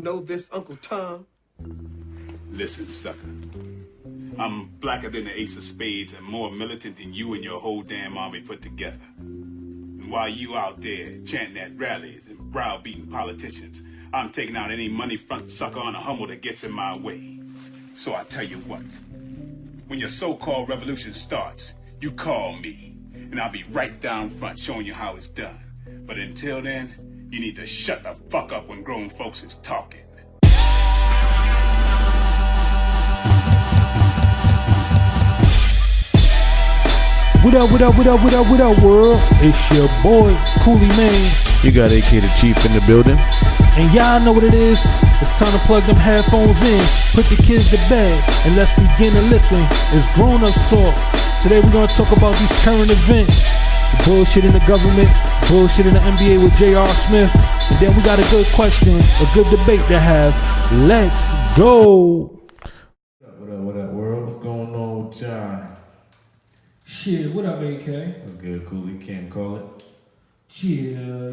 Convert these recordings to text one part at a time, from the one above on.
know this, Uncle Tom? Listen, sucker. I'm blacker than the ace of spades and more militant than you and your whole damn army put together. And while you out there chanting at rallies and browbeating politicians, I'm taking out any money front sucker on a Hummel that gets in my way. So I tell you what, when your so-called revolution starts, you call me, and I'll be right down front showing you how it's done. But until then, you need to shut the fuck up when grown folks is talking. What up, world? It's your boy, Coolie Main. You got AK the Chief in the building. And y'all know what it is. It's time to plug them headphones in, put the kids to bed, and let's begin to listen. It's Grown-Ups Talk. Today we're going to talk about these current events. The bullshit in the government, bullshit in the NBA with J.R. Smith. And then we got a good question, a good debate to have. Let's go. What up, world? What's going on with y'all? Shit, what up, AK? What's good, Coolie? Can't call it. Yeah,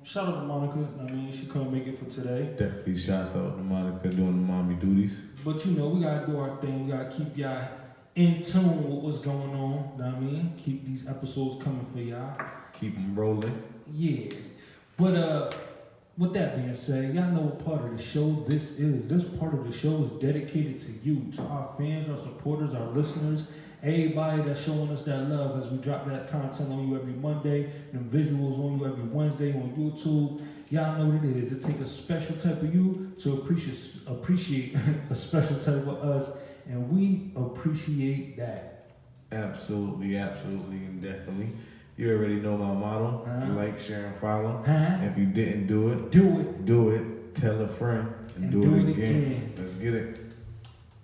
shout out to Monica. She couldn't make it for today. Definitely shouts out to Monica doing the mommy duties. But we gotta do our thing. We gotta keep y'all in tune with what's going on. Keep these episodes coming for y'all. Keep them rolling. Yeah. But with that being said, y'all know what part of the show this is. This part of the show is dedicated to you, to our fans, our supporters, our listeners, everybody that's showing us that love as we drop that content on you every Monday, and visuals on you every Wednesday on YouTube. Y'all know what it is. It takes a special type of you to appreciate a special type of us, and we appreciate that. Absolutely, and definitely. You already know my motto. Like, share, and follow. If you didn't do it, do it. Tell a friend and do it again. Let's get it.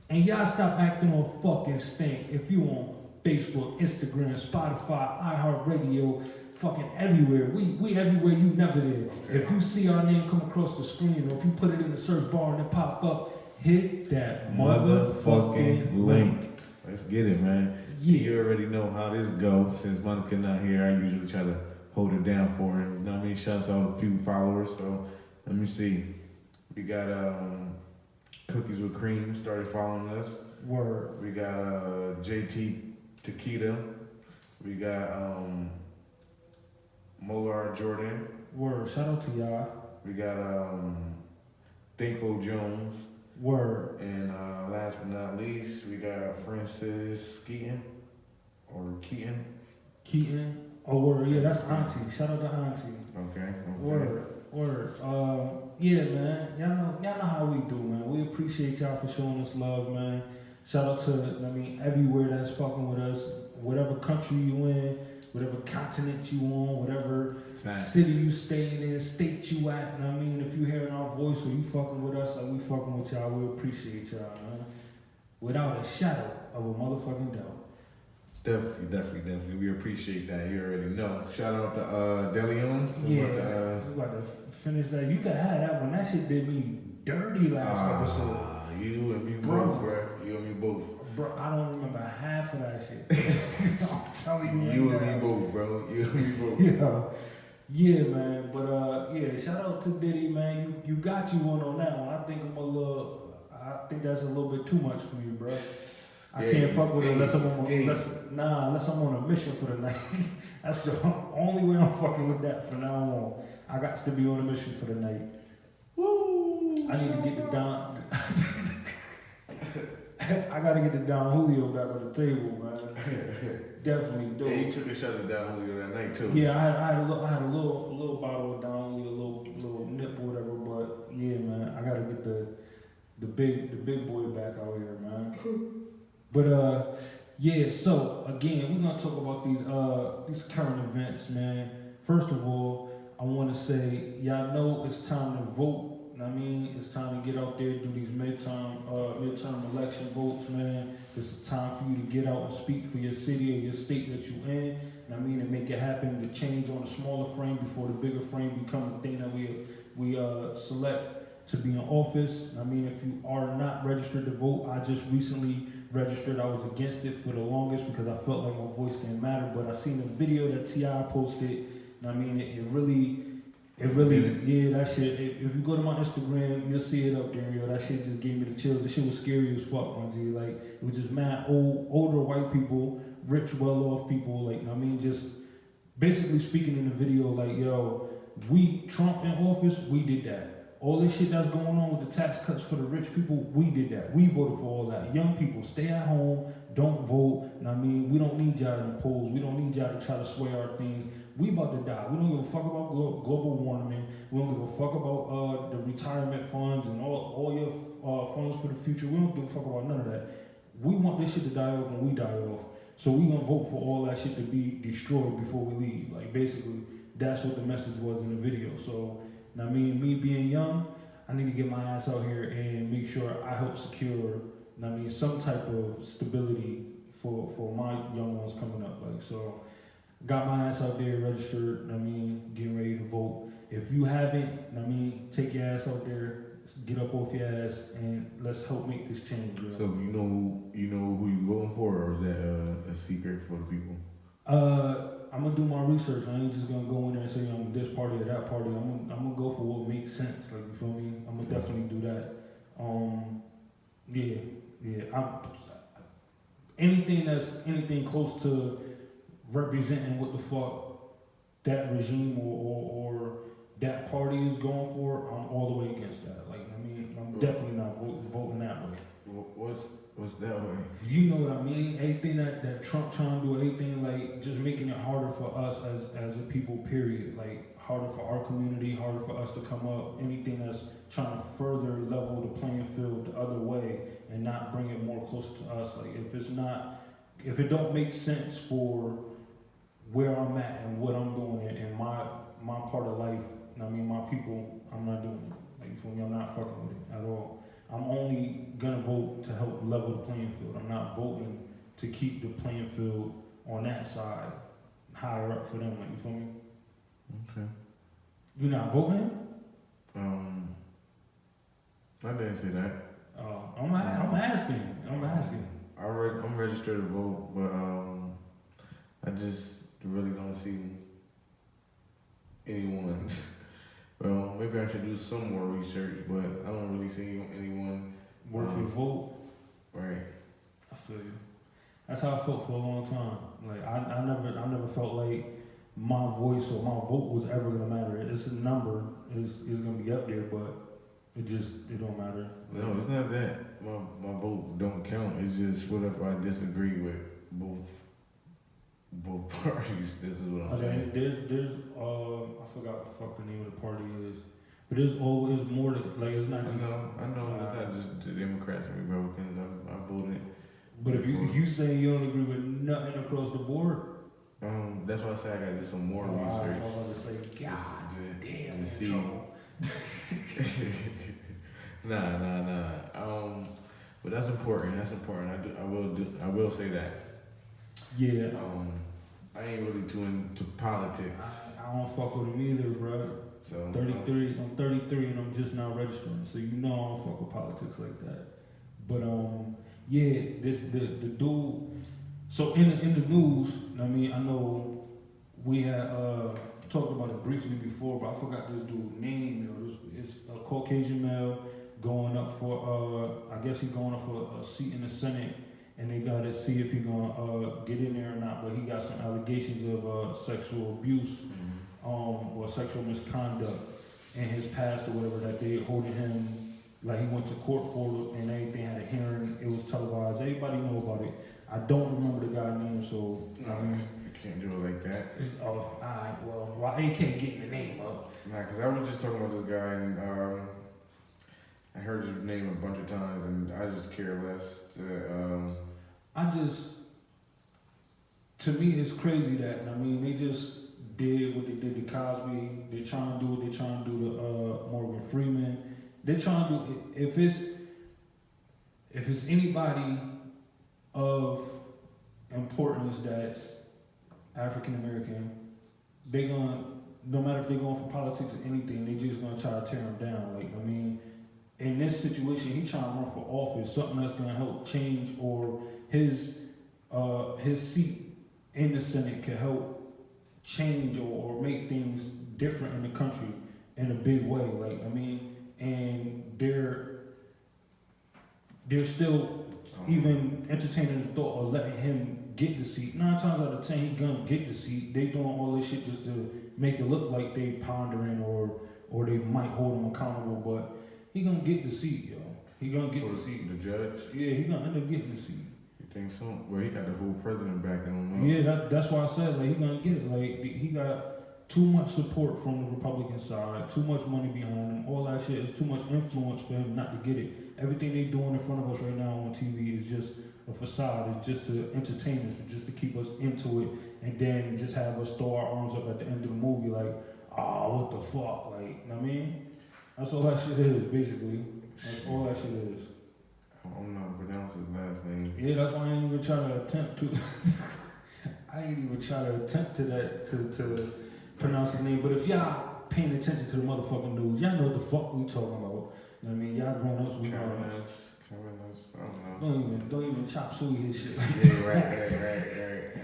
And y'all stop acting on fucking stink. If you on Facebook, Instagram, Spotify, iHeartRadio, fucking everywhere. We everywhere you never did. Okay. If you see our name come across the screen, or if you put it in the search bar and it pop up, hit that motherfucking link. Let's get it, man. Yeah. You already know how this goes. Since Monica not here, I usually try to hold it down for him. Shouts out a few followers. So let me see. We got Cookies with Cream started following us. Word. We got JT Taquita. We got Molar Jordan. Word. Shout out to y'all. We got Thankful Jones. Word. And last but not least, we got Francis Keaton. Keaton. Oh, word. Yeah, that's Auntie. Shout out to Auntie. Okay. Word. Yeah, man. Y'all know how we do, man. We appreciate y'all for showing us love, man. Shout out to, everywhere that's fucking with us. Whatever country you in, whatever continent you on, whatever city you staying in, state you at. If you hearing our voice or you fucking with us like we fucking with y'all, we appreciate y'all, man. Without a shadow of a motherfucking doubt. Definitely. We appreciate that. You already know. Shout out to DeLeon. Yeah, we about to finish that. You can have that one. That shit did me dirty last episode. You and me both, bro. You and me both. Bro, I don't remember half of that shit. I'm telling you. You and me both, bro. You and me both. Yeah, man. But shout out to Diddy, man. You got you one on that one. I think that's a little bit too much for you, bro. I can't fuck with it unless I'm on a mission for the night. That's the only way I'm fucking with that from now on. I got to be on a mission for the night. Woo! I need to get the Don. I gotta get the Don Julio back on the table, man. Definitely do. Yeah, you took a shot of Don Julio that night too. Yeah, I had a little bottle of Don Julio, a little nip or whatever. But yeah, man, I gotta get the big boy back out here, man. But so again, we're gonna talk about these current events, man. First of all, I want to say, y'all know it's time to vote. It's time to get out there, do these midterm election votes, man. This is time for you to get out and speak for your city or your state that you in. And make it happen. To change on a smaller frame before the bigger frame become the thing that we select to be in office. If you are not registered to vote, I just recently registered. I was against it for the longest because I felt like my voice didn't matter. But I seen a video that T.I. posted. It really It really, that shit. If you go to my Instagram, you'll see it up there, yo. That shit just gave me the chills. This shit was scary as fuck, man. G. Like, it was just mad older white people, rich, well-off people. Like, I mean, just basically speaking in the video, like, yo, Trump in office, we did that. All this shit that's going on with the tax cuts for the rich people, we did that. We voted for all that. Young people, stay at home, don't vote. I mean, we don't need y'all to impose. We don't need y'all to try to sway our things. We about to die. We don't give a fuck about global warming. We don't give a fuck about the retirement funds and all your funds for the future. We don't give a fuck about none of that. We want this shit to die off when we die off. So we gonna vote for all that shit to be destroyed before we leave. Like, basically, that's what the message was in the video. So, I mean, me being young, I need to get my ass out here and make sure I help secure, I mean, some type of stability for my young ones coming up. Like, so, got my ass out there, registered, I mean, getting ready to vote. If you haven't, I mean, take your ass out there, get up off your ass, and let's help make this change. Bro. So you know who you voting for, or is that a secret for the people? I'm gonna do my research. I ain't just gonna go in there and say I'm this party or that party. I'm gonna go for what makes sense. Like, you feel me? I'm gonna definitely do that. Anything close to representing what the fuck that regime or that party is going for, I'm all the way against that. Like, I mean, I'm definitely not voting that way. What's that way? You know what I mean? Anything that Trump trying to do, anything like just making it harder for us as a people, period. Like, harder for our community, harder for us to come up. Anything that's trying to further level the playing field the other way and not bring it more close to us. Like, if it don't make sense for where I'm at and what I'm doing in my part of life, I mean, my people, I'm not doing it. Like, you feel me? I'm not fucking with it at all. I'm only gonna vote to help level the playing field. I'm not voting to keep the playing field on that side higher up for them. Like, you feel me? Okay. You not voting? I didn't say that. I'm asking. I'm registered to vote, but I just really don't see anyone. Well, maybe I should do some more research, but I don't really see anyone worth your vote. Right. I feel you. That's how I felt for a long time. Like, I never felt like my voice or my vote was ever gonna matter. It's a number. It's gonna be up there, but it don't matter. No, it's not that my vote don't count. It's just what if I disagree with both parties. This is what I'm saying. There's I forgot what the fuck the name of the party is, but there's always more to, like, it's not just. I know it's not just the Democrats and Republicans. I voted. But if you say you don't agree with nothing across the board, that's why I say I gotta do some more research. I was about to say, God damn, to see. Nah. But that's important. I will say that. Yeah. I ain't really too into politics. I don't fuck with them either, bro. So 33. I'm 33 and I'm just now registering. So you know I don't fuck with politics like that. But yeah, the dude. So in the news, I mean, I know we had talked about it briefly before, but I forgot this dude's name. You know, it's a Caucasian male going up for I guess he's going up for a seat in the Senate. And they gotta see if he's gonna get in there or not. But he got some allegations of sexual abuse, or sexual misconduct in his past or whatever, that they holding him, like he went to court for it and everything, had a hearing. It was televised. Everybody know about it. I don't remember the guy's name, so you can't do it like that. Oh, alright. Well, why he can't get the name up? Nah, because I was just talking about this guy and I heard his name a bunch of times and I just care less. To me, it's crazy that, I mean, they just did what they did to Cosby. They're trying to do what they're trying to do to Morgan Freeman. They're trying to do, if it's anybody of importance that's African American, they gonna, no matter if they're going for politics or anything, they just gonna try to tear them down. Like, I mean, in this situation, he's trying to run for office, something that's gonna help change, or his seat in the Senate can help change or make things different in the country in a big way. Like, I mean, and they're still even entertaining the thought of letting him get the seat. 9 times out of 10, he gonna get the seat. They doing all this shit just to make it look like they pondering or they might hold him accountable, but he gonna get the seat, yo. He gonna get the seat. The judge? Yeah, he gonna end up getting the seat. You think so? Well, he got the whole president backing him up. Yeah, that's why I said, like, he gonna get it. Like, he got too much support from the Republican side, too much money behind him, all that shit. It's too much influence for him not to get it. Everything they doing in front of us right now on TV is just a facade. It's just to entertain us, just to keep us into it, and then just have us throw our arms up at the end of the movie like, what the fuck? Like, you know what I mean? That's all that shit is, basically. That's all that shit is. I'm not pronouncing his last name. Yeah, that's why I ain't even try to attempt to. I ain't even try to attempt to pronounce his name. But if y'all paying attention to the motherfucking news, y'all know what the fuck we talking about. You know what I mean? Y'all grown ups, we grown ups. I don't know. Don't even chop suey his shit. Yeah, right. I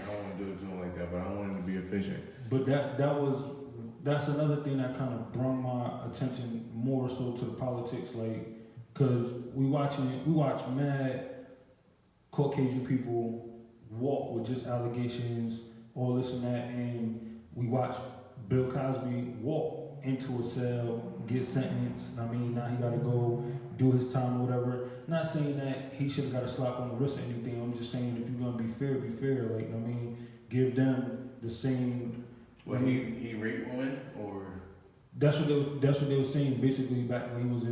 don't want to do it to him like that, but I want him to be efficient. But that's another thing that kind of brought my attention more so to the politics, like, cause we watch mad Caucasian people walk with just allegations, all this and that, and we watch Bill Cosby walk into a cell, get sentenced. I mean, now he gotta go do his time or whatever. Not saying that he should have got a slap on the wrist or anything. I'm just saying if you're gonna be fair, be fair. Like, I mean, give them the same. Well, he raped women, or that's what they were saying basically back when he was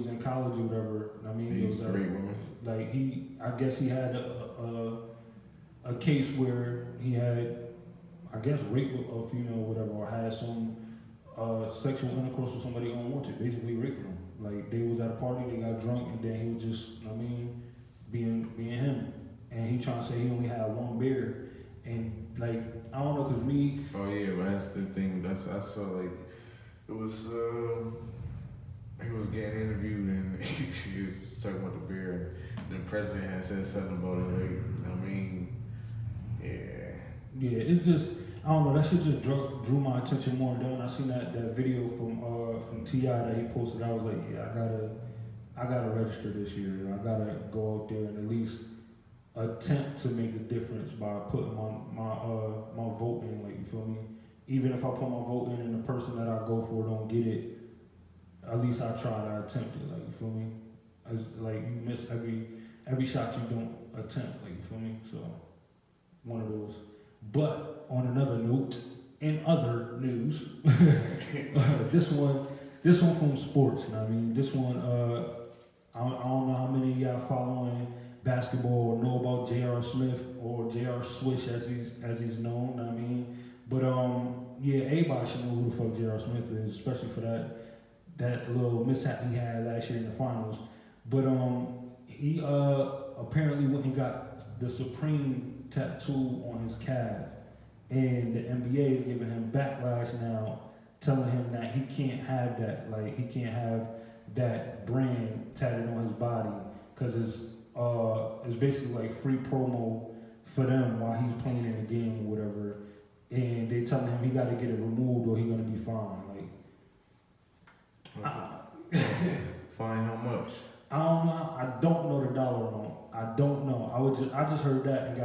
in college or whatever. I mean, he used to rape women. Like I guess he had a case where he had, I guess, raped a female or whatever, or had some sexual intercourse with somebody unwanted, basically raping them. Like, they was at a party, they got drunk, and then he was just, I mean, being him. And he trying to say he only had one beer. And, like, I don't know, cause me. Oh yeah, but that's the thing. I saw, like, it was he was getting interviewed and he was talking about the beer, and the president had said something about it. Like, I mean, yeah. Yeah, it's just, I don't know, that shit just drew my attention more. And then when I seen that video from T.I. that he posted, I was like, yeah, I gotta register this year. You know? I gotta go out there and at least attempt to make a difference by putting my vote in. Like, you feel me? Even if I put my vote in and the person that I go for don't get it, at least I try to attempt it. Like, you feel me? Like, you miss every shot you don't attempt. Like, you feel me? So, one of those. But on another note, in other news, this one from sports. You know what I mean? This one, I don't know how many of y'all following basketball or know about J.R. Smith or J.R. Swish as he's known. You know what I mean? But yeah, everybody should know who the fuck J.R. Smith is, especially for that little mishap he had last year in the finals. But he apparently went and got the Supreme tattoo on his calf, and the NBA is giving him backlash now, telling him that he can't have that. Like, he can't have that brand tatted on his body because it's basically like free promo for them while he's playing in the game or whatever. And they telling him he got to get it removed or he's gonna be fined. Like, fine how much? I don't know the dollar amount. I don't know. I just heard that and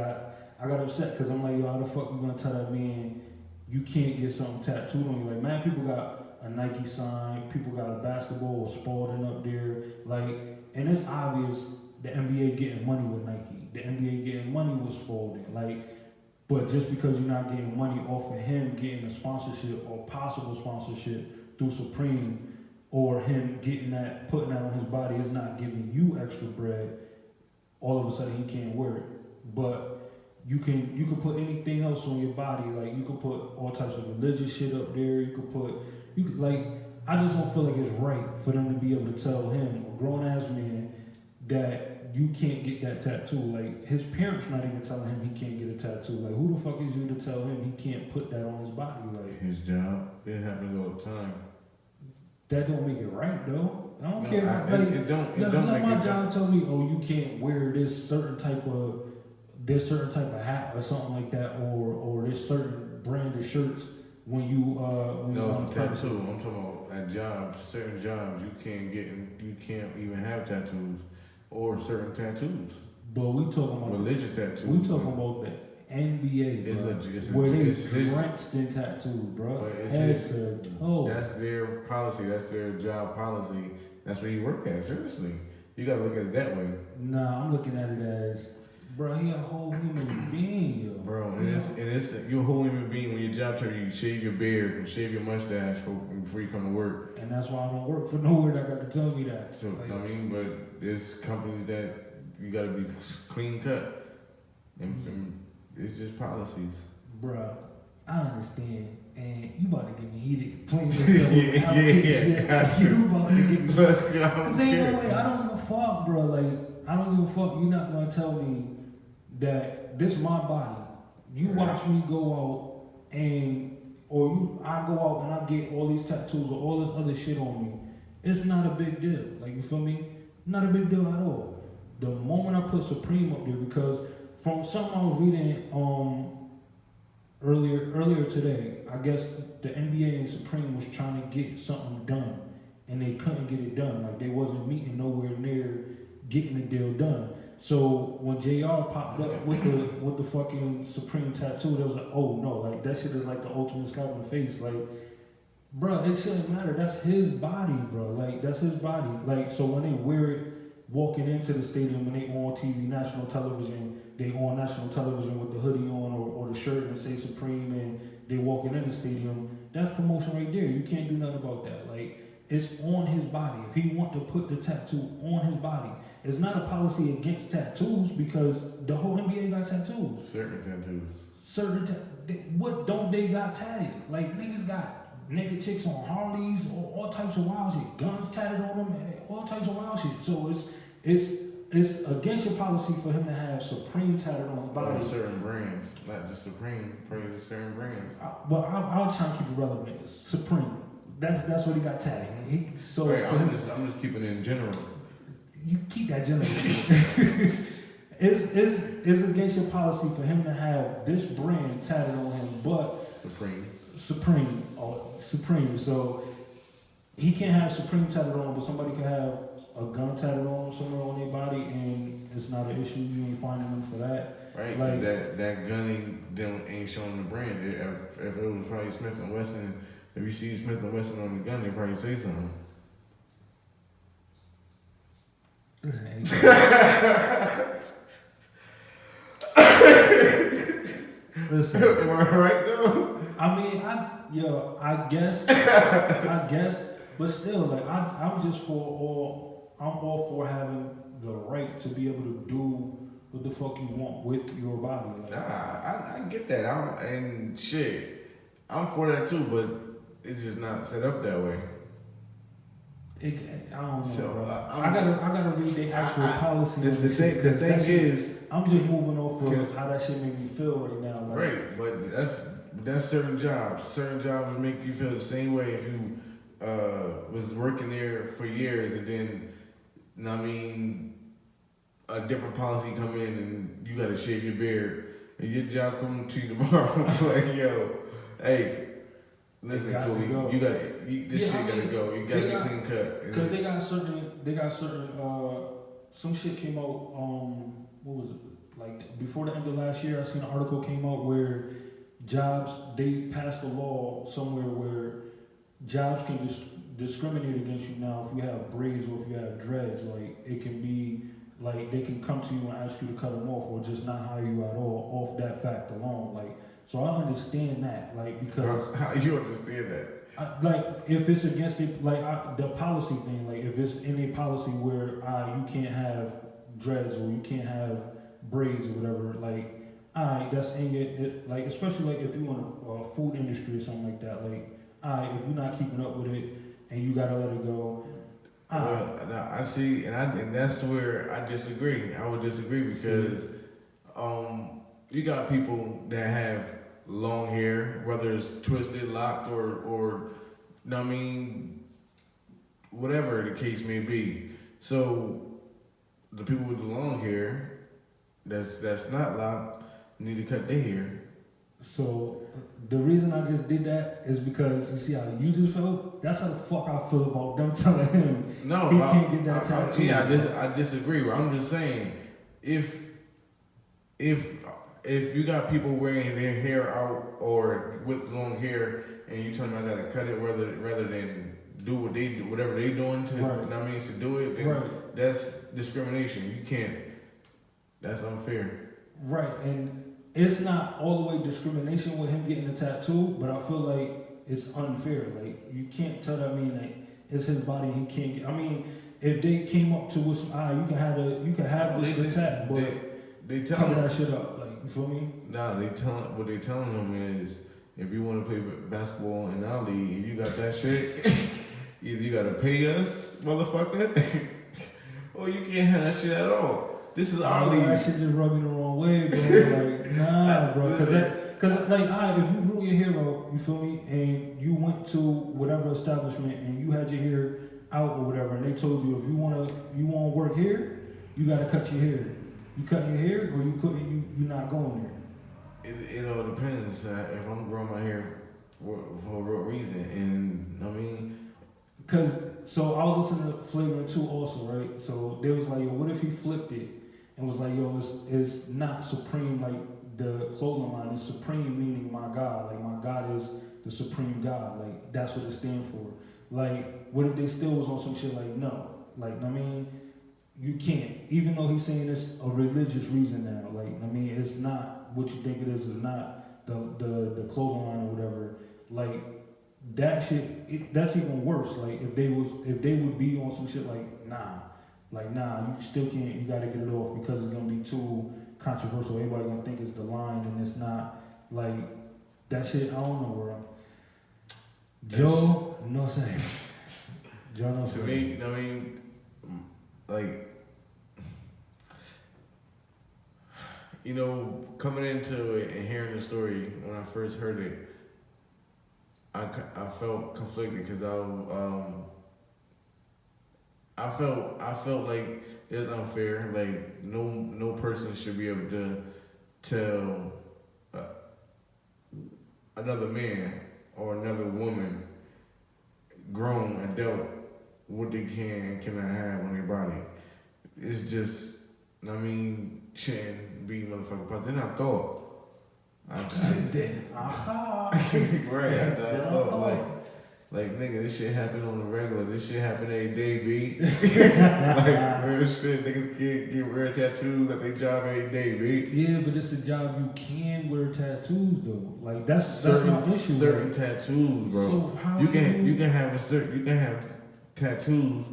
I got upset because I'm like, yo, how the fuck you gonna tell that man you can't get something tattooed on you? Like, man, people got a Nike sign, people got a basketball or Spalding up there, like, and it's obvious the NBA getting money with Nike, the NBA getting money with Spalding, like. But just because you're not getting money off of him getting a sponsorship or possible sponsorship through Supreme, or him getting that, putting that on his body, is not giving you extra bread, all of a sudden he can't wear it. But you can put anything else on your body. Like, you could put all types of religious shit up there. You could like, I just don't feel like it's right for them to be able to tell him, a grown ass man, that you can't get that tattoo. Like, his parents not even telling him he can't get a tattoo. Like, who the fuck is you to tell him he can't put that on his body? Like, his job. It happens all the time. That don't make it right though. I don't care. It don't let make my it job tell me, oh, you can't wear this certain type of there's certain type of hat or something like that, or there's certain brand of shirts when you No, on it's the a premises. tattoo. I'm talking about at jobs, certain jobs you can't even have tattoos or certain tattoos. But we talking about Religious tattoos. we talking about the NBA, It's bro, it's where they it's his, drenched in tattoos, bro, but it's head his, to toe. that's their policy. That's their job policy. That's where you work at. Seriously, you gotta look at it that way, Nah, I'm looking at it as, bro, he a whole human being, yo. bro. And it's you're a whole human being. When your job tells you shave your beard and shave your mustache before you come to work. And that's why I don't work for nowhere that got to tell me that. So Like, I mean, but there's companies that you gotta be clean cut, and it's just policies. bruh, I understand. And you about to get me heated playing with Yeah, got you. You about to get me Let's go. Cause ain't no way, I don't give a fuck, bro. Like, I don't give a fuck. You're not gonna tell me that this is my body. You watch me go out I go out and I get all these tattoos or all this other shit on me. It's not a big deal. Like, you feel me? Not a big deal at all. The moment I put Supreme up there, because from something I was reading earlier today, I guess the NBA and Supreme was trying to get something done, and they couldn't get it done. Like, they wasn't meeting nowhere near getting the deal done. So when JR popped up with the fucking Supreme tattoo, there was like, oh no, like that shit is like the ultimate slap in the face. Like, bro, it shouldn't matter. That's his body, bro. Like, that's his body. Like, so when they wear it walking into the stadium, when they on TV, national television, they on national television with the hoodie on or the shirt and say Supreme, and they walking in the stadium, that's promotion right there. You can't do nothing about that. Like, it's on his body. If he want to put the tattoo on his body, it's not a policy against tattoos because the whole NBA got tattoos. Certain tattoos. What don't they got tatted? Like, niggas got naked chicks on Harleys, all types of wild shit, guns tatted on them, all types of wild shit. So it's against your policy for him to have Supreme tatted on his body. Certain brands, not just Supreme, probably just certain brands. I'll try to keep it relevant. It's Supreme. That's what he got tatted. Right, I'm just keeping it in general. You keep that general. It's against your policy for him to have this brand tatted on him, but Supreme. So he can't have Supreme tatted on, but somebody can have a gun tatted on somewhere on their body, and it's not an issue. You ain't finding them for that. Right, like that gun ain't showing the brand. If it was probably Smith and Wesson, if you see Smith and Wesson on the gun, they probably say something. Listen. Am I right though? I mean, I guess, but still, like, I'm all for having the right to be able to do what the fuck you want with your body. Like, Nah, I get that. And shit, I'm for that too, but it's just not set up that way. I don't know. So, bro. I gotta read the actual policy. The thing is, I'm just moving off of how that shit make me feel right now. Like, right, but that's certain jobs. Certain jobs will make you feel the same way if you was working there for years and then, you know what I mean, a different policy come in and you gotta shave your beard and your job come to you tomorrow. Like, yo, hey. Listen, Coolie, this shit gotta go. You gotta get clean cut. Because they got certain, some shit came out, what was it? Like, before the end of last year, I seen an article came out where they passed a law somewhere where jobs can discriminate against you now if you have braids or if you have dreads. Like, it can be, like, they can come to you and ask you to cut them off or just not hire you at all off that fact alone. Like, so I understand that, like, because... How you understand that? Like, if it's against the policy thing, like, if it's in a policy where you can't have dreads or you can't have braids or whatever, like, alright, that's in your... like, especially, like, if you in a food industry or something like that, like, alright, if you're not keeping up with it and you gotta let it go... Well, I see, and that's where I disagree. I would disagree because you got people that have long hair, whether it's twisted, locked, or I mean, whatever the case may be. So the people with the long hair, that's not locked need to cut their hair. So the reason I just did that is because you see how you just felt. That's how the fuck I feel about them telling him No, he can't get that tattoo. I disagree. I'm just saying, if you got people wearing their hair out or with long hair, and you tell them I gotta cut it rather than do what they do, whatever they doing to, Right. you know what I mean, to do it, then that's discrimination. You can't. That's unfair. Right, and it's not all the way discrimination with him getting a tattoo, but I feel like it's unfair. Like you can't tell that like it's his body. He can't get. I mean, if they came up to with some you can have the tat, but they tell cover him that shit up. Like you feel me? Nah, what they telling them is, if you want to play basketball in our league, and you got that shit, either you gotta pay us, motherfucker, or you can't have that shit at all. This is our league. That shit just rubbed me the wrong way, bro. Like, nah, bro. Cause like, if you grew your hair out, you feel me, and you went to whatever establishment and you had your hair out or whatever, and they told you if you wanna work here, you gotta cut your hair. You cut your hair, or you not going there. It all depends. If I'm growing my hair for a real reason, and I mean, so I was listening to Flagrant 2 also, right? So they was like, yo, what if he flipped it and was like, yo, it's not supreme like the clothing line. It's supreme meaning my God. Like my God is the supreme God. Like that's what it stands for. Like what if they still was on some shit like no? Like I mean, you can't. Even though he's saying it's a religious reason now. Like I mean, it's not what you think it is. It's not the clothing line or whatever. Like that shit. That's even worse. Like if they would be on some shit like nah, you still can't. You gotta get it off because it's gonna be too controversial. Everybody gonna think it's the line and it's not. Like that shit. I don't know, bro. Joe, no say. Joe, no say. To me, I mean, like, you know, coming into it and hearing the story when I first heard it, I felt conflicted because I felt like it was unfair. Like no person should be able to tell another man or another woman, grown adult, what they can and cannot have on their body. It's just, I mean, shouldn't be motherfucking. But then I thought. Right, I thought like nigga, this shit happen on the regular. This shit happen every day, B. Like real shit, niggas get wear tattoos at their job every day, B. Yeah, but it's a job you can wear tattoos though. Like that's my issue. Certain tattoos, bro. So how you can have tattoos,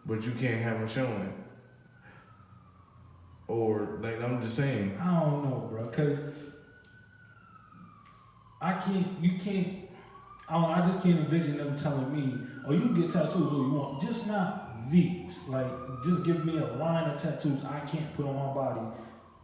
but you can't have them showing. Or like I'm just saying. I don't know, bro, because I just can't envision them telling me, oh, you can get tattoos all you want, just not V's. Like, just give me a line of tattoos I can't put on my body.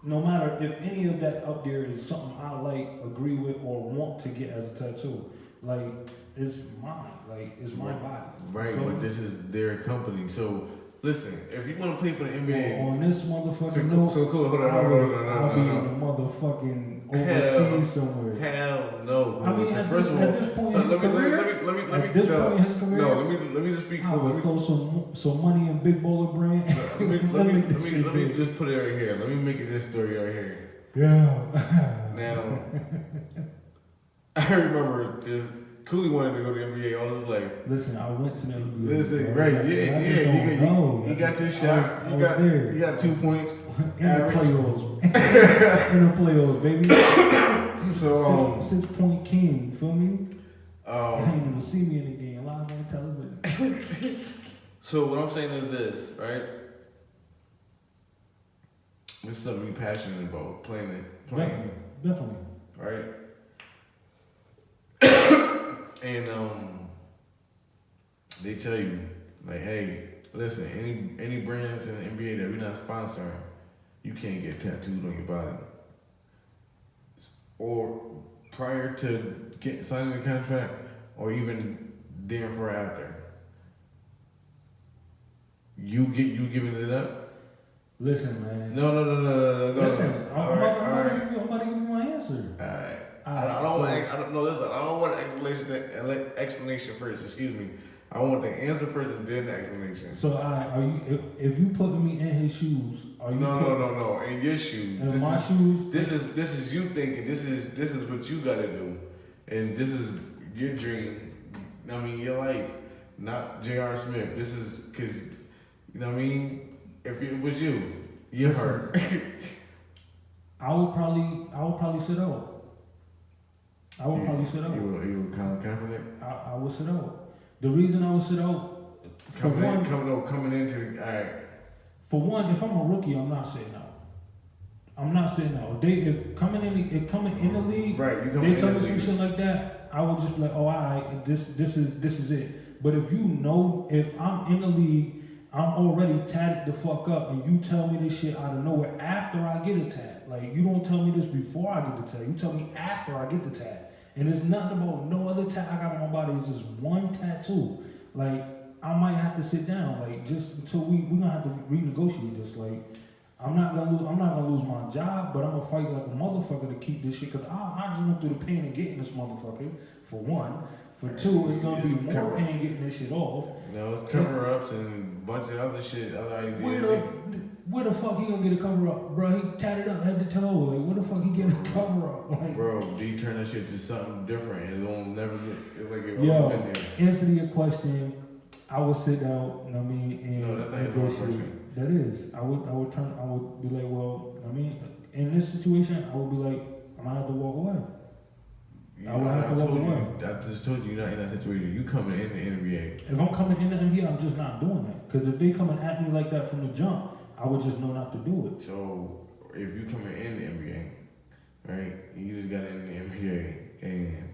No matter if any of that up there is something I like, agree with, or want to get as a tattoo. Like, it's mine. Like, it's my body. Right, but this is their company. So, listen, if you want to play for the NBA... On this motherfucking note... So cool, hold on, I'll be in the motherfucking overseas somewhere. Hell no. I mean, at this point in his career... let me just speak for... Let me throw some money in Big Bowler brand. Let me just put it right here. Let me make it this story right here. Yeah. Now, I remember just... Coolie wanted to go to the NBA all his life. Listen, I went to the NBA. Listen, right, yeah. You got your shot. You got 2 points. In the playoffs. In the playoffs, baby. So 6-point king, you feel me? You ain't even see me in the game live on television. So what I'm saying is this, right? This is something you're passionate about, playing. Definitely. Right? And they tell you, like, hey, listen, any brands in the NBA that we're not sponsoring, you can't get tattooed on your body. Or prior to signing the contract, or even there after. You giving it up? Listen, man. No. Listen, I'm All right. about to give you my answer. All right. Alright, I don't want an explanation first. Excuse me. I want the answer first and then the explanation. So, are you? If you putting me in his shoes, are you? No. In your shoes. In my shoes. This is you thinking. This is what you gotta do, and this is your dream. I mean, your life, not J.R. Smith. This is because you know what I mean. If it was you, you're hurt. I would probably sit out. I would probably sit out. You were kind of confident. I would sit out. The reason I would sit out, coming into, all right. For one, if I'm a rookie, I'm not sitting out. If coming in the league, right? They tell me some shit like that, I would just be like, oh, all right, this is it. But if if I'm in the league, I'm already tatted the fuck up, and you tell me this shit out of nowhere after I get a tat. Like, you don't tell me this before I get the tat. You tell me after I get the tat. And it's nothing about no other tat I got on my body. It's just one tattoo. Like, I might have to sit down. Like, just until we're gonna have to renegotiate this. Like, I'm not gonna lose my job, but I'm gonna fight like a motherfucker to keep this shit. Cause I just went through the pain of getting this motherfucker. For one. For two, it's gonna be more pain getting this shit off. No, it's cover-ups and a bunch of other shit, other ideas. Where the fuck he gonna get a cover-up, bro? He tatted up head to toe. Like, where the fuck he getting a cover-up? Like, bro, D turn that shit to something different. It won't never get like it yo, been there. answer to your question, I would sit out, you know what I mean? And No, that's not your question. That is. I would be like, well, I mean, in this situation, I would be like, I might have to walk away. I just told you you're not in that situation. You coming in the NBA. If I'm coming in the NBA, I'm just not doing that. Because if they coming at me like that from the jump, I would just know not to do it. So if you coming in the NBA, right? You just got in the NBA and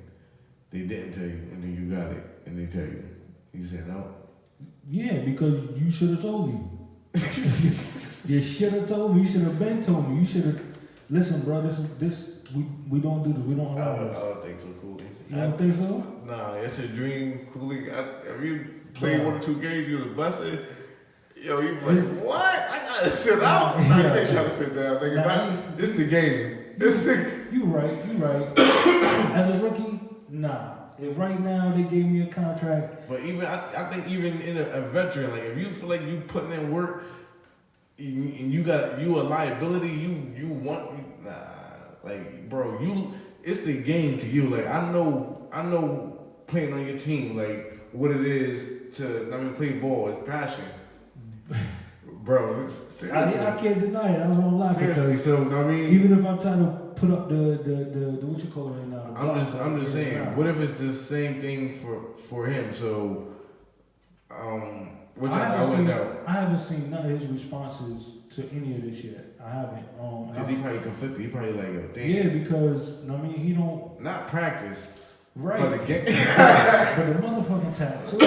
they didn't tell you, and then you got it, and they tell you. You said no. Yeah, because you should have told me. You should have told me. You should have been told me. You should have. Listen, bro. We don't do this. We don't allow this. I don't think so, Coolie. You don't think so? Nah, it's a dream, Coolie. If you played 1 or 2 games, you was busting. Yo, you like, what? I gotta sit out. Nah, you ain't trying to sit down. This is the game. You right. As a rookie, nah. If right now they gave me a contract. But even I think even in a veteran, like if you feel like you putting in work and you a liability, you want like bro, it's the game to you. Like I know playing on your team, like what it is to play ball is passion. Bro, seriously. I can't deny it. I was gonna lie. Seriously, so I mean, even if I'm trying to put up the what you call it right now. I'm just saying. What if it's the same thing for him? So, which I wouldn't know. I haven't seen none of his responses to any of this yet. I haven't. Because he probably conflicted. He probably like, yo, damn. Yeah, because he don't not practice. Right. But the game. But the motherfucking tattoo.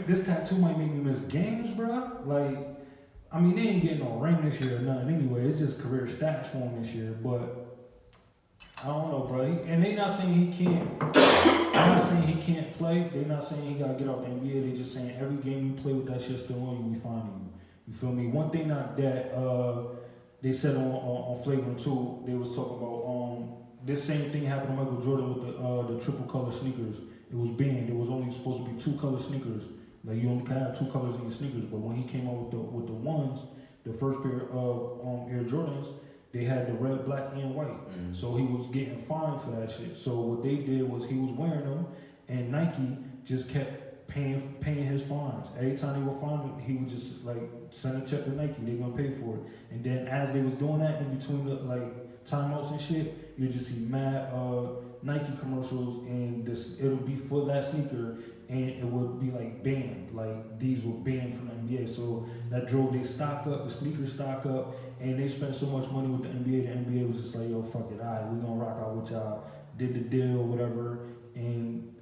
This tattoo might make me miss games, bro. Like. I mean, they ain't getting no ring this year or nothing anyway. It's just career stats for him this year. But I don't know, bro. And they not saying he can't. They're not saying he can't play. They're not saying he gotta get out the NBA. They just saying every game you play with that shit still on you, we finding you. You feel me? One thing that they said on Flagrant 2, they was talking about this same thing happened to Michael Jordan with the triple color sneakers. It was banned. It was only supposed to be 2 color sneakers. Like you only can have 2 colors in your sneakers, but when he came out with the ones, the first pair of Air Jordans, they had the red, black, and white. Mm-hmm. So he was getting fined for that shit. So what they did was he was wearing them, and Nike just kept paying his fines. Every time they were fined, he would just like send a check to Nike. They're gonna pay for it. And then as they was doing that in between the like timeouts and shit, you just see mad Nike commercials, and it'll be for that sneaker. And it would be like banned, like these were banned from the NBA. So that drove their stock up, the sneaker stock up, and they spent so much money with the NBA. The NBA was just like, yo, fuck it, all right, we're gonna rock out with y'all. Did the deal, whatever, and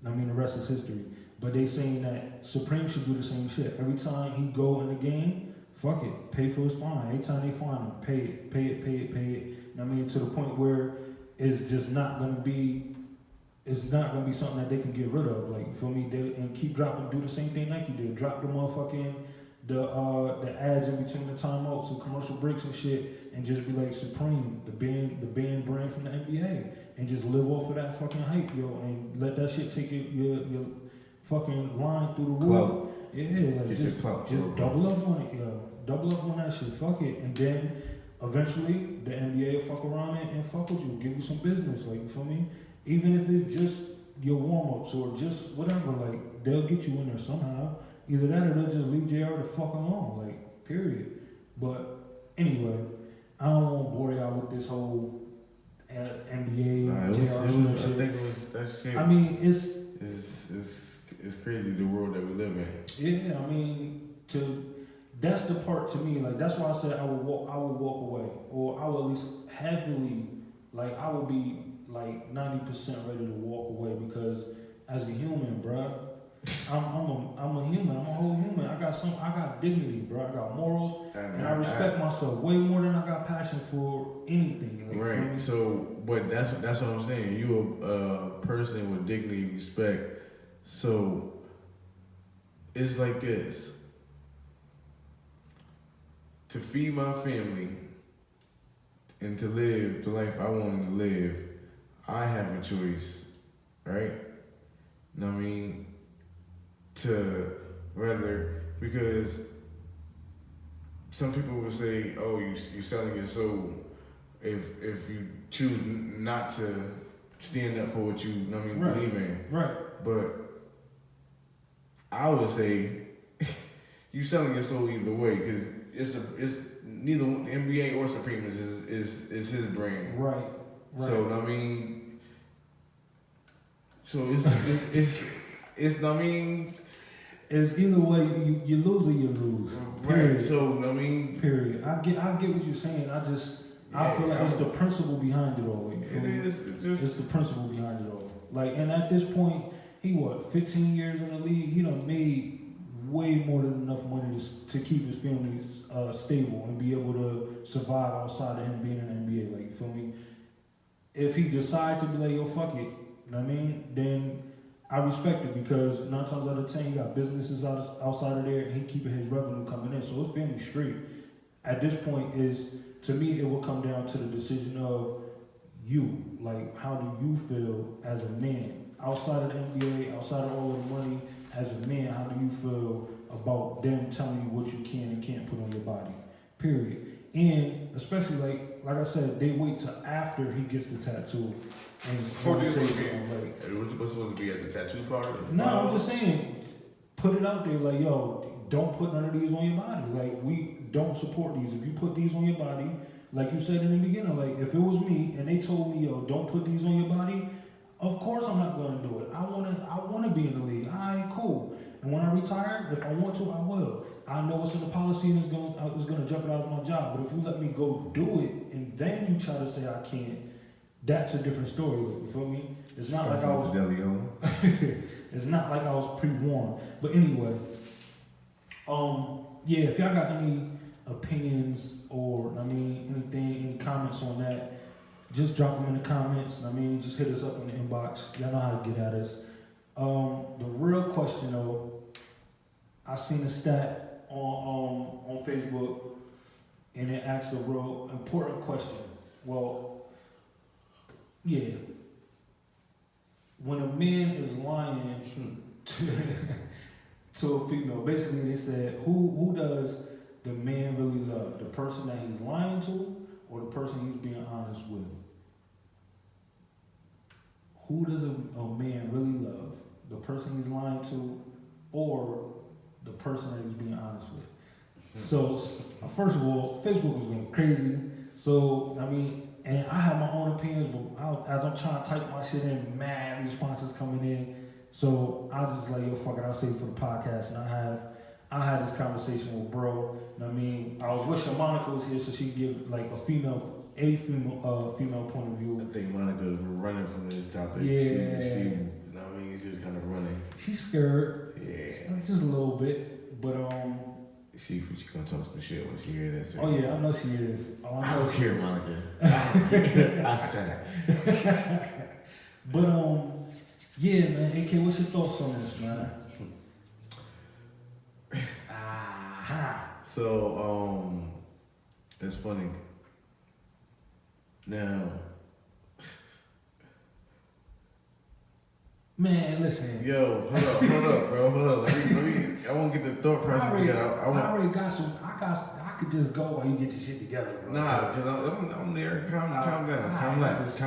the rest is history. But they saying that Supreme should do the same shit. Every time he go in the game, fuck it, pay for his fine. Every time they fine him, pay it. To the point where it's just not gonna be. It's not gonna be something that they can get rid of. Like, you feel me? And keep dropping, do the same thing Nike did. Drop the motherfucking the ads in between the timeouts and commercial breaks and shit, and just be like Supreme, the band brand from the NBA, and just live off of that fucking hype, yo, and let that shit take your fucking line through the roof. Clout. Yeah, like Get just your clout, double up on it, yo. Double up on that shit. Fuck it, and then eventually the NBA will fuck around and fuck with you, give you some business, like, you feel me? Even if it's just your warm ups or just whatever, like they'll get you in there somehow. Either that or they'll just leave JR the fuck alone, like, period. But anyway, I don't want to bore y'all with this whole NBA, I JR think it was that shit. I mean, it's crazy the world that we live in. yeah, I mean, that's the part to me, like, that's why I said I would walk away, or I would at least heavily, like, I would be like 90% ready to walk away, because as a human, bruh, I'm a human. I'm a whole human. I got dignity, bro. I got morals, and I respect myself way more than I got passion for anything. Like, right. So, but that's what I'm saying. You a person with dignity, respect. So it's like this. To feed my family and to live the life I wanted to live, I have a choice, right? You know what I mean? To rather, because some people will say, "Oh, you're selling your soul," if you choose not to stand up for what you know what I mean, right. believe in. Right. But I would say you selling your soul either way, because it's neither NBA or Supreme is his brand. Right. So I mean, so it's I mean. It's either way, you lose or you lose. Period. Right. So I mean, period. I get what you're saying. I feel like it's the principle behind it all. It's the principle behind it all. Like, and at this point, he 15 years in the league. He done made way more than enough money to keep his family stable and be able to survive outside of him being in the NBA. Like, you feel me? If he decides to be like, yo, fuck it, you know what I mean? Then I respect it, because 9 times out of 10, he got businesses outside of there, and he keeping his revenue coming in, so his family straight. At this point, to me, it will come down to the decision of you. Like, how do you feel as a man? Outside of the NBA, outside of all of the money, as a man, how do you feel about them telling you what you can and can't put on your body? Period. And especially, like I said, they wait till after he gets the tattoo. And what's supposed to be at the tattoo party? No, I'm just saying, put it out there, like, yo, don't put none of these on your body. Like, we don't support these. If you put these on your body, like you said in the beginning, like, if it was me and they told me, yo, don't put these on your body, of course I'm not going to do it. I wanna be in the league. All right, cool. And when I retire, if I want to, I will. I know it's in the policy and it's gonna jeopardize my job. But if you let me go do it and then you try to say I can't, that's a different story. You feel me? It's not like I was. It's not like I was pre-warned. But anyway, yeah. If y'all got any opinions or any comments on that, just drop them in the comments. Just hit us up in the inbox. Y'all know how to get at us. The real question though, I seen a stat on Facebook, and it asks a real important question. Well, yeah. When a man is lying to a female, basically they said, who does the man really love? The person that he's lying to, or the person he's being honest with? Who does a man really love? The person he's lying to, or the person that he's being honest with? So, first of all, Facebook was going crazy. So, and I have my own opinions, but as I'm trying to type my shit in, mad responses coming in. So I just like, yo, fuck it, I'll save it for the podcast. And I had this conversation with bro. I was wishing Monica was here so she could give like a female point of view. I think Monica was running from this topic. Yeah. She was kind of running. She's scared. Yeah. Just a little bit, but She gonna talk some shit when she hear that. Oh yeah, I know she is. I don't care, Monica. I said it. But yeah, man. AK, what's your thoughts on this, man? So, it's funny. Now, Man, listen. yo, hold up, bro, hold up. Let me. I won't get the thought process together. I already got some. I could just go while you get your shit together, bro. Nah, cause I'm there. Calm down, calm relax.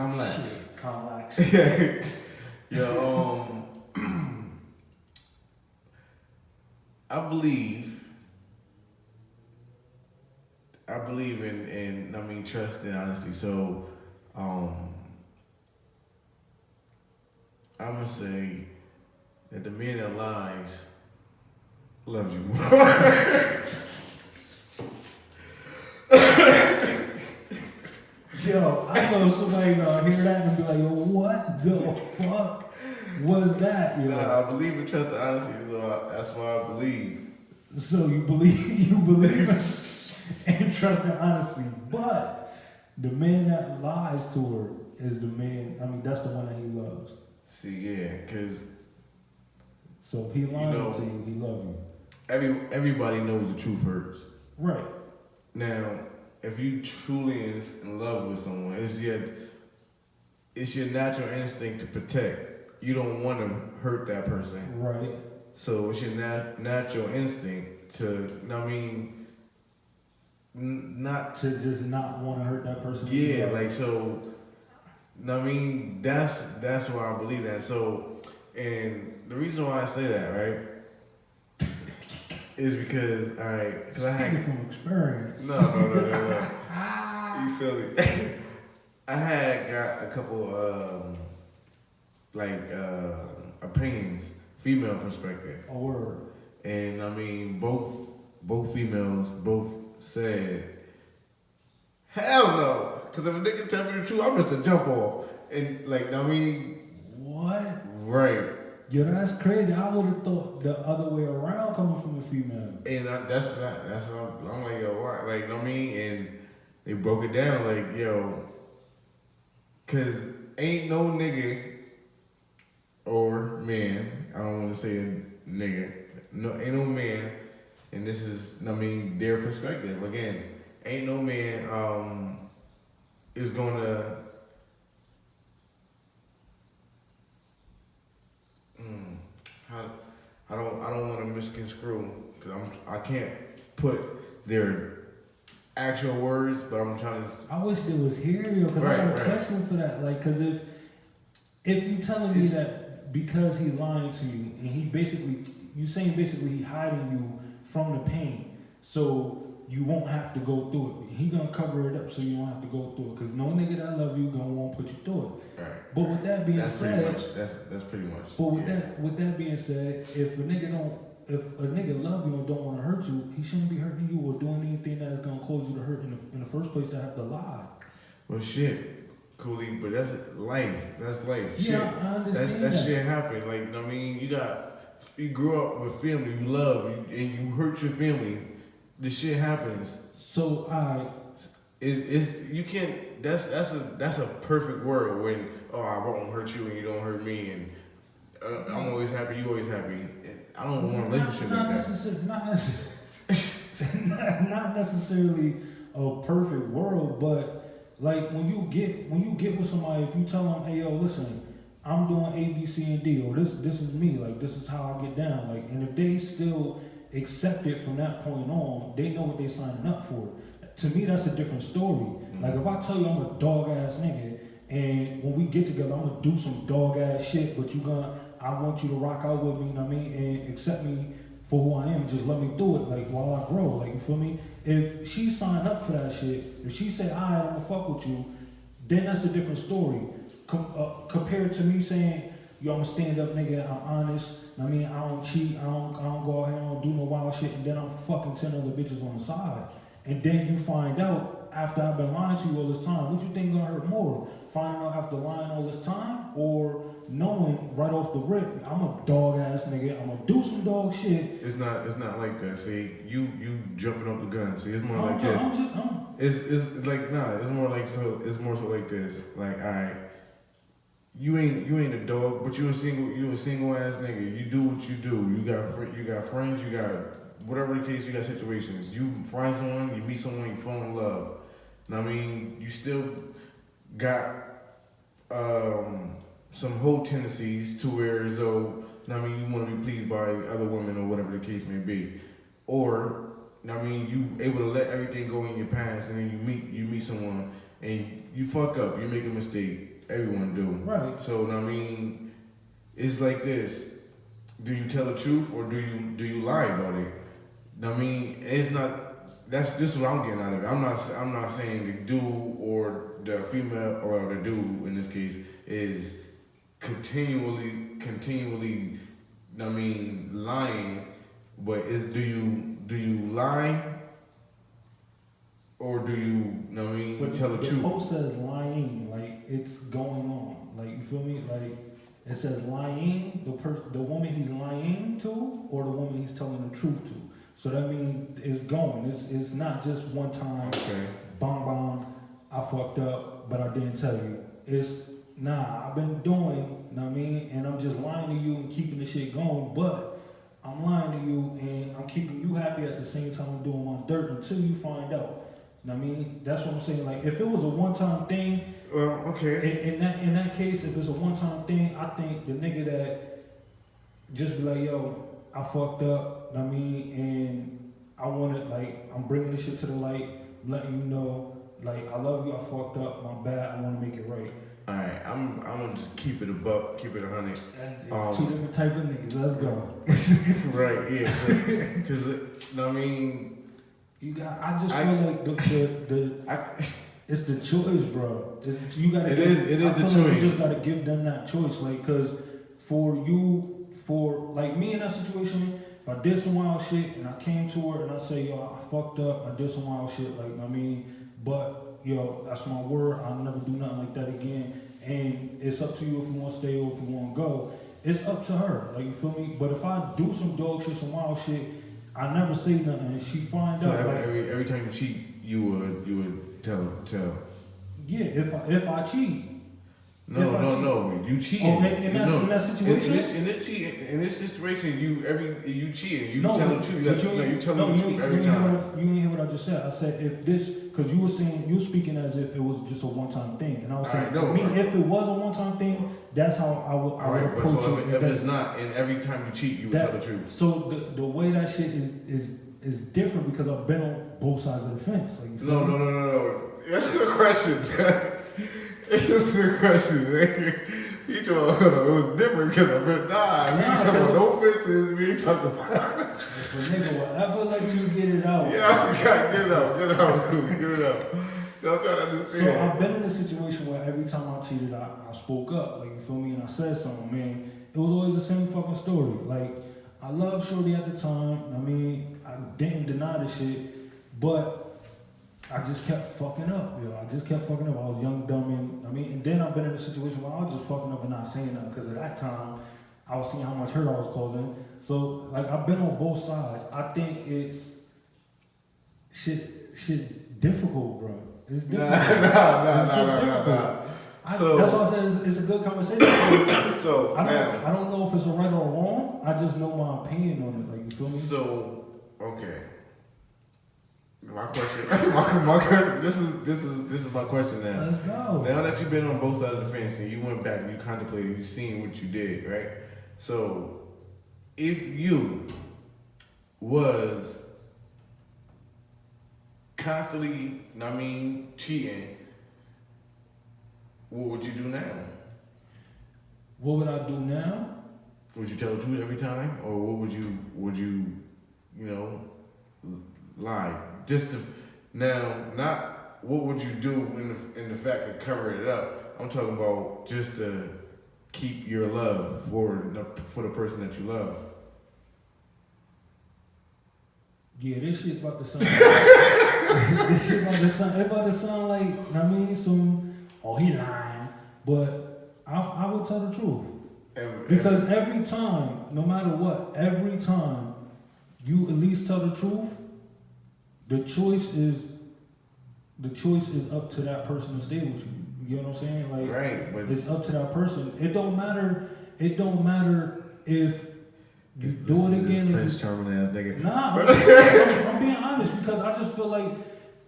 Calm relax. Yo, I believe in I mean trust and honesty. So, I'm gonna say that the man that lies loves you more. Yo, I know somebody gonna hear that and be like, yo, what the fuck was that? Yo? Nah, I believe in trust and honesty, so that's why I believe. So you believe in trust and honesty, but the man that lies to her is the man. I mean, that's the one that he loves. See, yeah, cause So if he lied to you, he loves you. everybody knows the truth hurts. Right. Now, if you truly is in love with someone, it's your natural instinct to protect. You don't want to hurt that person. Right. So it's your natural instinct to, I mean, not To just not want to hurt that person. yeah, like so. I mean, that's why I believe that. So, and the reason why I say that, right, is because because I had from experience. no. You silly. I had got a couple opinions, female perspective. A word. And I mean, both females both said, hell no. Because if a nigga tell me the truth, I'm just a jump off. And like, I mean. What? Right. Yo, that's crazy. I would have thought the other way around coming from a female. And I'm like, yo, why? Like, you know what I mean? And they broke it down like, yo, because ain't no nigga or man, I don't want to say a nigga, no, ain't no man, and this is, I mean, their perspective. Again, ain't no man is gonna I don't want to misconstrue because I can't put their actual words, but I'm trying to. I wish there was here, yo, because I have a question for that. Like, because if you telling me that because he lying to you and he basically, you saying basically he hiding you from the pain, so you won't have to go through it. He gonna cover it up so you don't have to go through it. Because no nigga that love you gonna want to put you through it. Right. But with that being said, that's pretty much. But with that being said, if a nigga love you and don't want to hurt you, he shouldn't be hurting you or doing anything that's gonna cause you to hurt in the first place to have to lie. Well, shit, Coolie, but that's life. That's life. Yeah, shit. I understand that shit happened. Like, I mean, you grew up with family you love, and you hurt your family. This shit happens. So it's you can't. That's a perfect world when I won't hurt you and you don't hurt me, and I'm always happy, you always happy. And I don't want a relationship like that. Not necessarily a perfect world, but like when you get with somebody, if you tell them, hey yo, listen, I'm doing A, B, C, and D, or this is me, like this is how I get down, like, and if they still accept it from that point on, they know what they're signing up for. To me, that's a different story. Mm-hmm. Like if I tell you I'm a dog ass nigga, and when we get together, I'm gonna do some dog ass shit, but I want you to rock out with me, you know what I mean, and accept me for who I am. Just let me do it, like while I grow, like, you feel me? If she signed up for that shit, if she say, alright, I'm gonna fuck with you, then that's a different story. Compared to me saying, yo, I'm a stand up nigga, I'm honest. I mean, I don't cheat, I don't go out here, I don't do no wild shit, and then I'm fucking 10 other bitches on the side. And then you find out after I've been lying to you all this time, what you think gonna hurt more? Finding out after lying all this time, or knowing right off the rip, I'm a dog ass nigga, I'm gonna do some dog shit. It's not like that. See, you jumping up the gun. See, it's more like this. It's like it's more like so like this. Like, alright. You ain't a dog, but you a single ass nigga. You do what you do. You got friends, you got whatever the case, you got situations. You find someone, you meet someone, you fall in love. I mean, you still got some whole tendencies to where as though, I mean, you want to be pleased by other women or whatever the case may be, or I mean, you able to let everything go in your past, and then you meet someone and you fuck up, you make a mistake. Everyone do. Right. So I mean, it's like this: do you tell the truth or do you lie about it? I mean, it's not. This is what I'm getting out of it. I'm not saying the dude or the female or the dude in this case is continually. I mean, lying, but do you lie or do you? I mean, but tell the truth. The post says lying, like it's going on. Like, you feel me? Like it says lying. The woman he's lying to, or the woman he's telling the truth to. So that means it's going. It's not just one time. Okay. Bong, I fucked up, but I didn't tell you. It's I've been doing, you know what I mean? And I'm just lying to you and keeping the shit going, but I'm lying to you and I'm keeping you happy at the same time I'm doing my dirt until you find out. You know what I mean? That's what I'm saying. Like, if it was a one-time thing, well, okay. In that case, if it's a one-time thing, I think the nigga that just be like, yo, I fucked up, you know what I mean? And I want it, like, I'm bringing this shit to the light, letting you know, like, I love you, I fucked up, my bad, I want to make it right. Alright, I'm gonna just keep it a buck, keep it 100. Two different type of niggas, let's go. Right, yeah, because I mean, I just feel like it's the choice, bro. You gotta. It is the choice. You just gotta give them that choice, like, cause for like me in that situation, if I did some wild shit and I came to her and I say, yo, I fucked up, I did some wild shit, like, I mean, but. Yo, that's my word. I'll never do nothing like that again. And it's up to you if you want to stay or if you want to go. It's up to her. Like, you feel me? But if I do some dog shit, some wild shit, I never say nothing, and she finds out. Every time you cheat, you would tell. Yeah, if I cheat. No. You cheated. Oh, in that situation. In this situation, you cheated. You tell the truth. You tell the truth every time. You didn't hear what I just said. I said if this, because you were speaking as if it was just a one-time thing, and I was saying, if it was a one-time thing, that's how I would approach it. So if it's not, and every time you cheat, you would tell the truth. So the way that shit is different because I've been on both sides of the fence. Like, No. That's the question. It's a question, man. You talking about it was different because I've been dying. We talking about no fences. We talking about. If a nigga will ever let you get it out. Yeah, you gotta get it out. Get it out, Coolie. Get it out. I'm trying to understand. So I've been in a situation where every time I cheated, I spoke up. Like, you feel me? And I said something, man. It was always the same fucking story. Like, I loved Shorty at the time. I mean, I didn't deny the shit, but I just kept fucking up, yo. I was young, dumb, and then I've been in a situation where I was just fucking up and not saying nothing because at that time, I was seeing how much hurt I was causing. So, like, I've been on both sides. I think it's shit difficult, bro. It's difficult. Nah. That's why I said it's a good conversation. So, I don't know if it's a right or wrong. I just know my opinion on it. Like, you feel me? So, okay. My question. This is my question now. Let's go. Now that you've been on both sides of the fence and you went back and you contemplated, you've seen what you did, right? So, if you was constantly, cheating, what would you do now? What would I do now? Would you tell the truth every time, or what would you lie? Just to, now, not what would you do in the fact to cover it up. I'm talking about just to keep your love for the person that you love. Yeah, this shit about to sound. It about to sound like he lying, but I would tell the truth because every time, no matter what, every time you at least tell the truth. The choice is up to that person to stay with you. You know what I'm saying? Like, right, but it's up to that person. It don't matter if You do it again. Prince Charming ass nigga. Nah, I'm being honest because I just feel like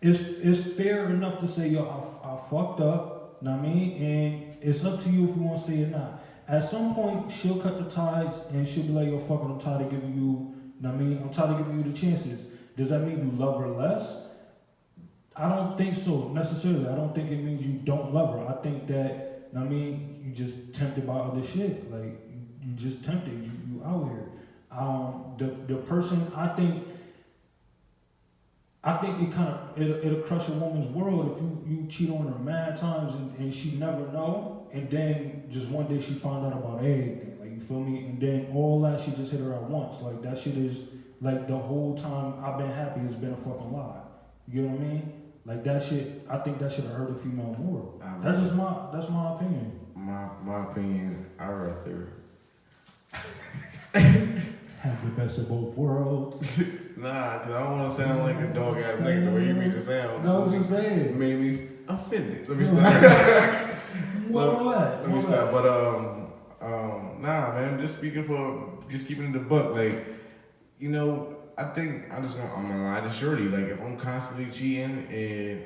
it's fair enough to say, yo, I fucked up, know what I mean? And it's up to you if you want to stay or not. At some point, she'll cut the ties and she'll be like, yo, fuck it, I'm tired of giving you, know what I mean? I'm tired of giving you the chances. Does that mean you love her less? I don't think so, necessarily. I don't think it means you don't love her. I think that, know what I mean, you just tempted by other shit. Like, you just tempted, you out here. The person, I think it'll crush a woman's world if you cheat on her mad times and she never know, and then just one day she found out about everything, like, you feel me? And then all that shit just hit her at once. Like, that shit is, like, the whole time I've been happy has been a fucking lie. You know what I mean? Like, that shit, I think that should have hurt a female more. That's my opinion. My opinion, I'd rather have the best of both worlds. Nah, cause I don't want to sound like a dog ass nigga the way you made it sound. No, what you saying? Made me offended. Let me stop. Let me stop. But nah, man. Just keeping it the buck. Like, you know, I think I'm gonna lie to Shorty. Like, if I'm constantly cheating and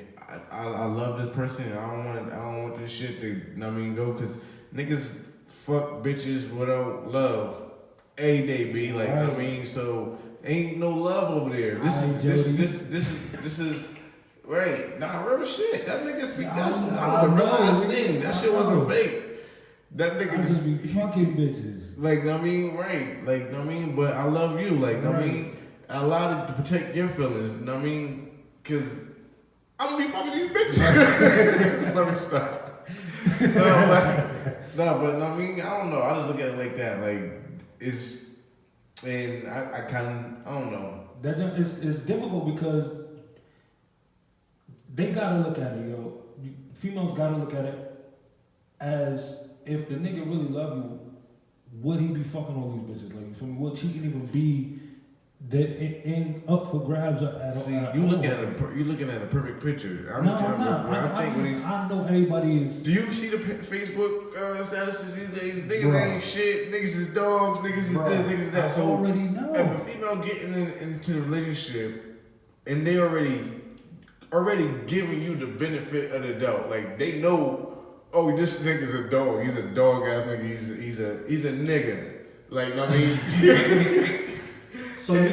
I love this person and I don't want this shit to, you know what I mean, go, cause niggas fuck bitches without love. A day be like, right. I mean, so ain't no love over there. This is right. Nah, real shit. That nigga speak. That was a real ass thing. That shit wasn't fake. That nigga just be fucking bitches. Like, I mean, right. Like, I mean, but I love you. Like, right. I mean, I allowed it to protect your feelings. I mean, cause I'm gonna be fucking these bitches. Let me stop. No, but I mean, I don't know. I just look at it like that. Like, it's, and I don't know. It's difficult because they gotta look at it, yo. Females gotta look at it as, if the nigga really love you, would he be fucking all these bitches? Like, from would cheating even be up for grabs at all? See, you're looking at a perfect picture. I'm not. I know everybody is. Do you see the Facebook statuses these days? Niggas ain't shit. Niggas is dogs. Niggas is this. Niggas is that. I already know. If a female getting into a relationship and they already giving you the benefit of the doubt, like, they know, oh, this nigga's a dog. He's a dog ass nigga. He's a nigga. Like, I mean. So you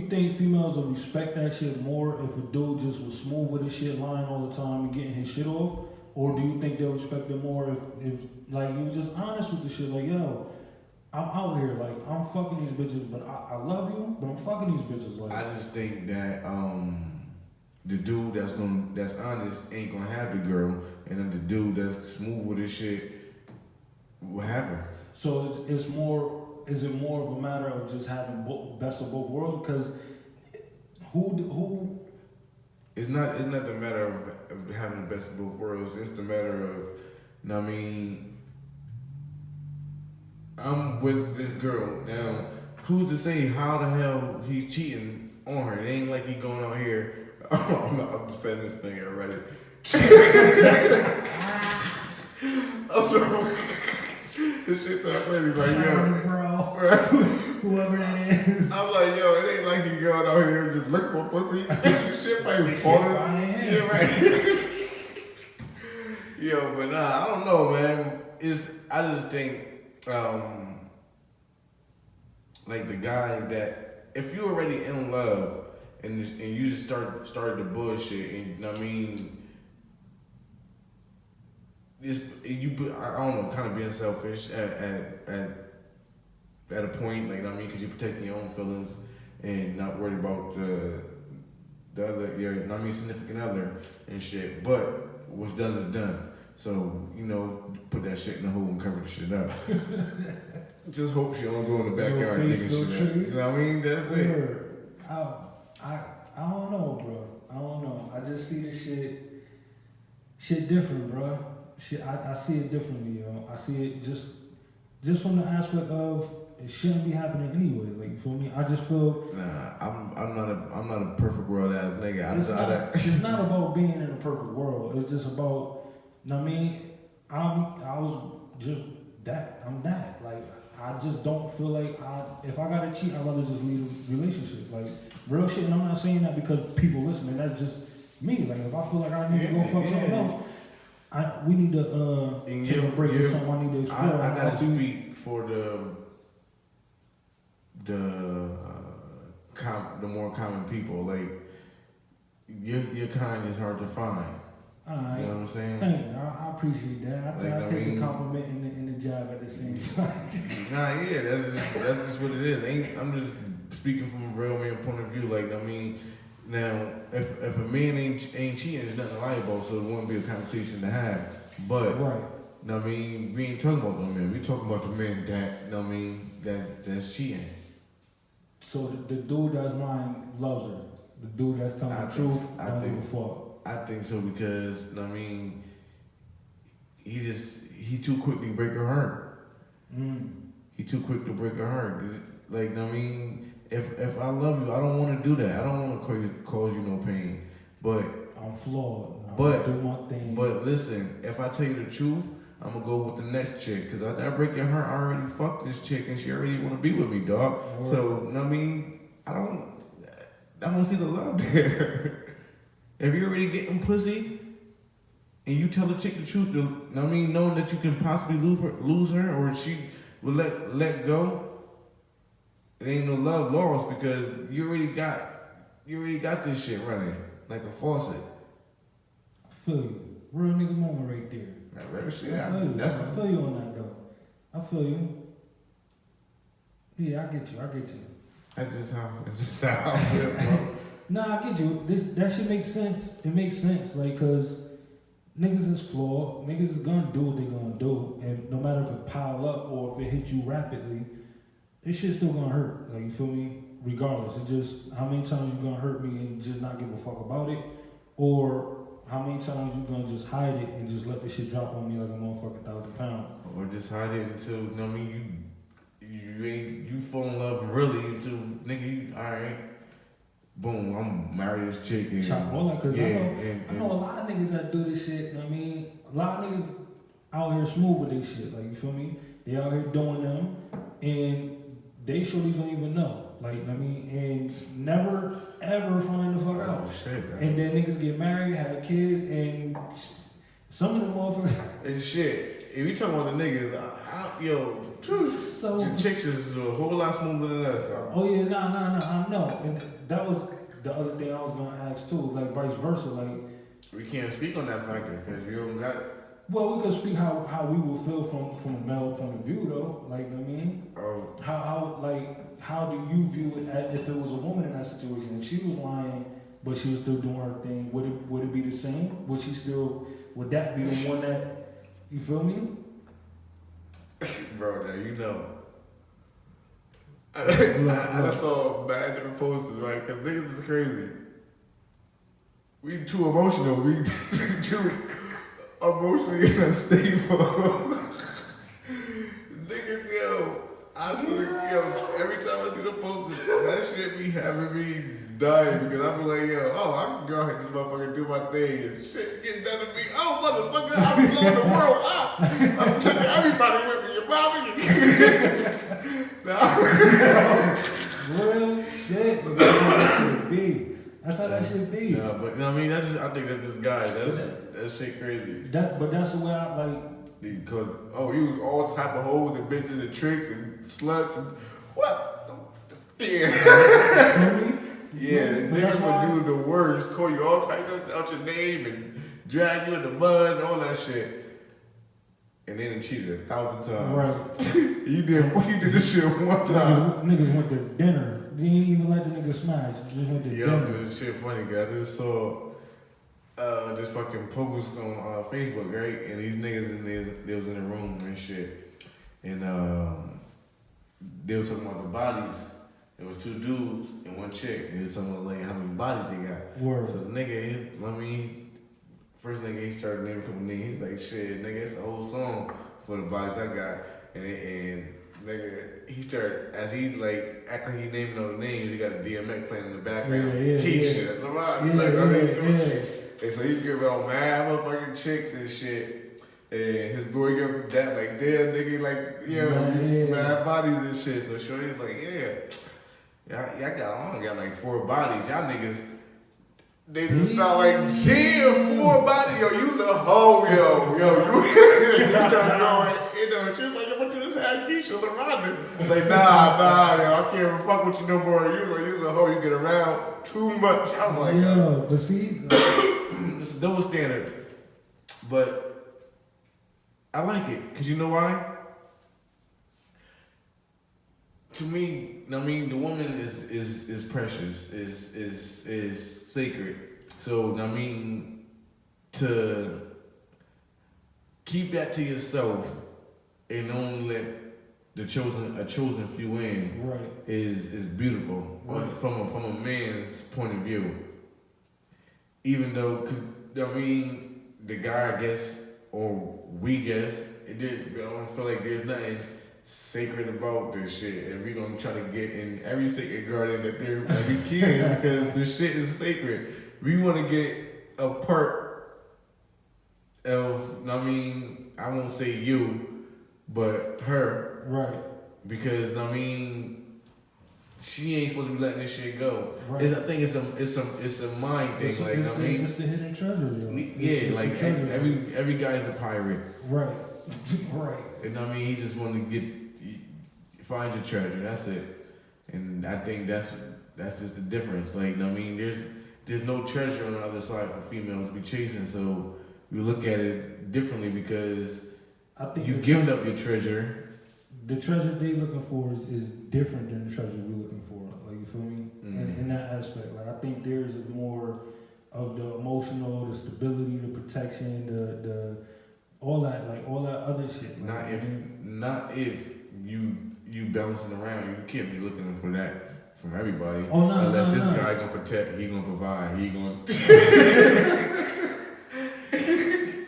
think females will respect that shit more if a dude just was smooth with his shit, lying all the time and getting his shit off? Or do you think they'll respect it more if like, you just honest with the shit, like, yo, I'm out here, like, I'm fucking these bitches, but I love you, but I'm fucking these bitches. Like, I just think that the dude that's honest ain't gonna have the girl, and then the dude that's smooth with his shit will have her. So it's more. Is it more of a matter of just having best of both worlds? Because who? It's not the matter of having the best of both worlds. It's the matter of, you know what I mean, I'm with this girl now. Who's to say how the hell he's cheating on her? It ain't like he going out here. I'm defending this thing already. This shit's not funny, like, yo. Bro. Whoever that is. I'm like, yo, it ain't like you going out here and just look for pussy. This shit might be falling. Yeah, right. Yo, but nah, I don't know, man. I just think, like, the guy that, if you're already in love and you just started the bullshit, and, you know what I mean, I don't know, kind of being selfish at a point, like, you know what I mean, because you're protecting your own feelings and not worried about the other, your, you know what I mean, significant other and shit. But what's done is done. So, you know, put that shit in the hole and cover the shit up. Just hope she don't go in the backyard digging shit up. You know what I mean? That's it. I don't know, bro. I don't know. I just see this shit different, bro. Shit, I see it differently, yo. I see it just from the aspect of it shouldn't be happening anyway. Like, you feel me? I just feel. Nah, I'm not a perfect world ass nigga. It's not about being in a perfect world. It's just about. You know what I mean? I was just that. I'm that. Like, I just don't feel like if I gotta cheat, I'd rather just leave a relationship. Like real shit, and I'm not saying that because people listening. That's just me. Like if I feel like I need to go fuck something else, we need to take a break or something. I need to explore. I gotta speak for the more common people. Like your kind is hard to find. Alright. You know what I'm saying? Thank you. I appreciate that. I take the compliment and the job at the same time. Nah, yeah, that's just what it is. I'm just speaking from a real man point of view. Like, I mean, now if a man ain't cheating, there's nothing to lie about, so it wouldn't be a conversation to have. But right. I mean, we ain't talking about the men. We talking about the men that I mean that's cheating. So the dude that's mine loves her. The dude that's telling the truth, don't give a fuck. I think so because I mean, he too quick to break her heart. He too quick to break her heart. Like I mean, if I love you, I don't want to do that. I don't want to cause you no pain. But I'm flawed. But do my thing. But listen, if I tell you the truth, I'm gonna go with the next chick because after I break your heart, I already fucked this chick and she already want to be with me, dog. Right. So I mean, I don't see the love there. If you're already getting pussy and you tell the chick the truth, I mean, knowing that you can possibly lose her or she will let go, it ain't no love lost because you already got this shit running like a faucet. I feel you. Real nigga moment right there. That real shit. I feel you on that though. I feel you. Yeah, I get you. That's just how I feel, bro. Nah, I get you. That shit makes sense. It makes sense, like, cause niggas is flawed. Niggas is gonna do what they gonna do, and no matter if it pile up or if it hit you rapidly, this shit's still gonna hurt. Like, you feel me? Regardless, it just how many times you gonna hurt me and just not give a fuck about it, or how many times you gonna just hide it and just let this shit drop on me like a motherfucking 1,000 pounds, or just hide it until I mean you fall in love really until nigga alright. Boom, I'm married this chick and chop all that, cause I know a lot of niggas that do this shit. I mean, a lot of niggas out here smooth with this shit. Like, you feel me? They out here doing them, and they surely don't even know. Like, I mean, and never ever find the fuck out. Shit, and then niggas get married, have kids, and some of them motherfuckers. And shit, if you talking about the niggas, so the chicks is a whole lot smoother than us. Oh yeah, nah, I know. And that was the other thing I was gonna ask too, like vice versa, like. We can't speak on that factor because you don't got it. Well, we could speak how we would feel from a male point of view though. Like, I mean, how do you view it if it was a woman in that situation? If she was lying, but she was still doing her thing, would it be the same? Would that be the one that, you feel me? Bro, now you know. I saw bad different posters, right? Because niggas is crazy. We too emotional. We too emotionally unstable. Niggas, every time I see the posters, that shit be having me dying because I be like, I can go out here and this motherfucker do my thing and shit getting done to me. Oh, motherfucker, I'm blowing the world up. I'm taking everybody with me. Your mommy. Real shit. That's how that should be. That's how that should be. No, but I mean, I think that's this guy. That shit crazy. But that's the way I like. Because he was all type of hoes and bitches and tricks and sluts and what? Yeah. Yeah, niggas would do the worst, call you all types out your name and drag you in the mud and all that shit. And then cheated 1,000 times. Right. You did this shit one time. Niggas went to dinner. They didn't even let the nigga smash. Just went to dinner. This shit funny, guy. I just saw this fucking post on Facebook, right? And these niggas they was in the room and shit. And they was talking about the bodies. There was 2 dudes and 1 chick. They was talking about like how many bodies they got. Word. So the nigga, first nigga he started naming a couple names. He's like, shit, nigga, it's a whole song for the bodies I got. And nigga, he started, as he like acting like he naming all the names, he got a DMX playing in the background. Keisha. And so he's giving out mad motherfucking chicks and shit. And his boy gave him that, like, damn, nigga, like, mad bodies and shit. So Shorty's like, y'all got like 4 bodies. Y'all niggas, they just start like, damn, 4 bodies. Yo, you's a hoe, yo. You start going, she was like, what you just had Keisha around it? Like, nah, yo, I can't even fuck with you no more. You's a hoe, you get around too much. I'm like, yo, but see, it's a double standard. But I like it, because you know why? To me, I mean, the woman is precious, is sacred. So, I mean, to keep that to yourself and only let a chosen few in, right, is beautiful, right, from a man's point of view. Even though, cause I mean, the guy, I guess, or we guess, I don't feel like there's nothing sacred about this shit, and we're gonna try to get in every sacred garden that we can because the shit is sacred. We want to get a part of, I mean, I won't say you, but her, right? Because I mean, she ain't supposed to be letting this shit go. Right. I think it's a mind thing. It's the hidden treasure, yo. Yeah, like every guy's a pirate. Right. Right. And I mean, he just want to find your treasure. That's it. And I think that's just the difference. Like, I mean, there's no treasure on the other side for females to be chasing. So we look at it differently because I think you giving up your treasure. The treasure they looking for is different than the treasure we're looking for. Like, you feel me? Mm-hmm. In that aspect, like, I think there's more of the emotional, the stability, the protection, the all that other shit. Like, Not if you bouncing around. You can't be looking for that from everybody. Oh no, unless this no. guy gonna protect, he gonna provide, he gonna.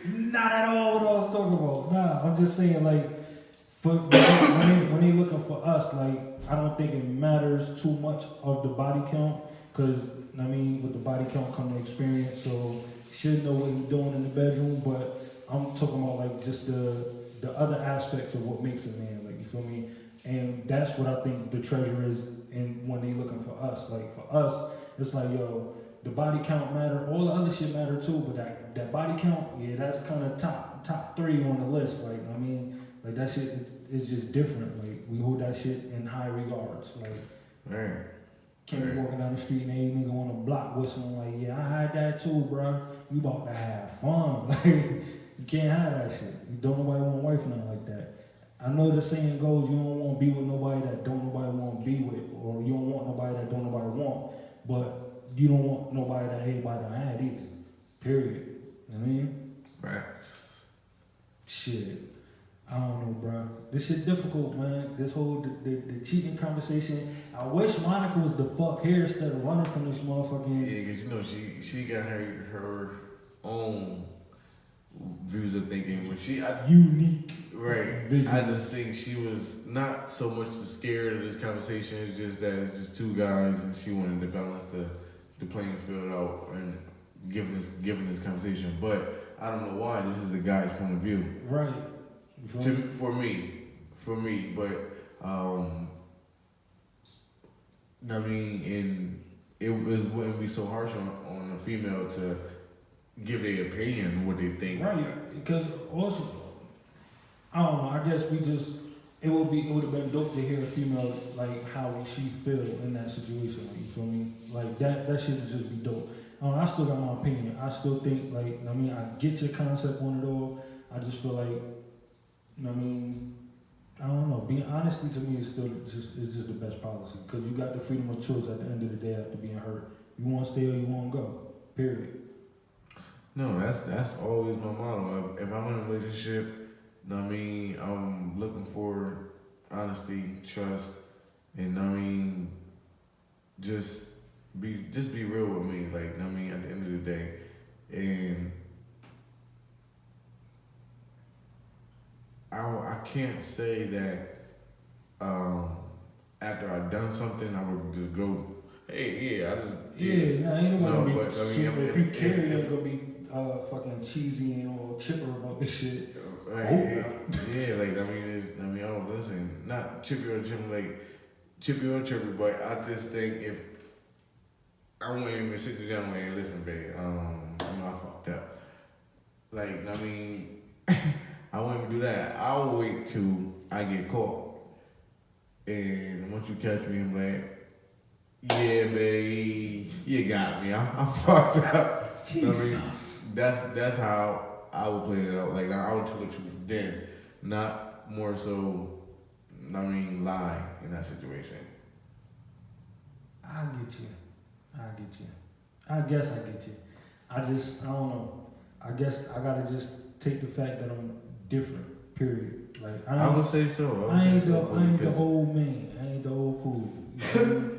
Not at all what I was talking about. Nah, I'm just saying, like, when they looking for us, like, I don't think it matters too much of the body count, because I mean, with the body count come the experience. So should know what he's doing in the bedroom, but I'm talking about like just the other aspects of what makes a man. Like, you feel me? And that's what I think the treasure is. And when they looking for us, like for us, it's like, yo, the body count matter, all the other shit matter too, but that body count, yeah, that's kind of top 3 on the list. Like, I mean, like, that shit is just different. Like, we hold that shit in high regards. Like, Man. can't be walking down the street and any nigga on the block whistling like, yeah, I had that too, bro. You about to have fun. Like, you can't have that shit. You don't nobody want a wife nothing like that. I know the saying goes, you don't want to be with nobody that don't nobody want to be with, or you don't want nobody that don't nobody want, but you don't want nobody that everybody done had either. Period. You know what I mean? Right. Shit. I don't know, bro. This shit difficult, man. This whole the cheating conversation. I wish Monica was the fuck here instead of running from this motherfucking. Yeah, because you know she got her own views of thinking, but unique. Right. Vision. I just think she was not so much scared of this conversation. It's just that it's just 2 guys, and she wanted to balance the playing field out and giving this conversation. But I don't know why. This is a guy's point of view. Right. For me, but I mean, and it wouldn't be so harsh on a female to give their opinion what they think. Right, because also, I don't know. I guess it would have been dope to hear a female like how she feel in that situation. Like, you feel me? Like that shit would just be dope. I still got my opinion. I still think like, I mean, I get your concept on it all. I just feel like, I mean, I don't know. Being honesty to me is just the best policy, because you got the freedom of choice at the end of the day after being hurt. You want to stay or you want to go. Period. No, that's always my motto. If I'm in a relationship, I mean, I'm looking for honesty, trust, and I mean, just be real with me. Like, I mean, at the end of the day, and I can't say that after I've done something, I would just go, hey, yeah, I just, Yeah, nah, ain't nobody gonna be but I mean, if you care, you ain't gonna be fucking cheesy and all chipper about this shit. Right, yeah, like oh, listen, not chippy or chipper, like chippy or chipper, but I just think if I wouldn't even sit you down and like, listen, babe, I fucked up. Like, I mean, I wouldn't even do that. I'll wait till I get caught, and once you catch me, I'm like, yeah, babe, you got me. I'm fucked up. Jesus. I mean, that's how I would play it out. Like, I would tell the truth then, not more so. I mean, lie in that situation. I get you. I guess I get you. I don't know. I guess I gotta just take the fact that I'm different. Period. Like I would say so. I ain't the old man. I ain't the old cool. You know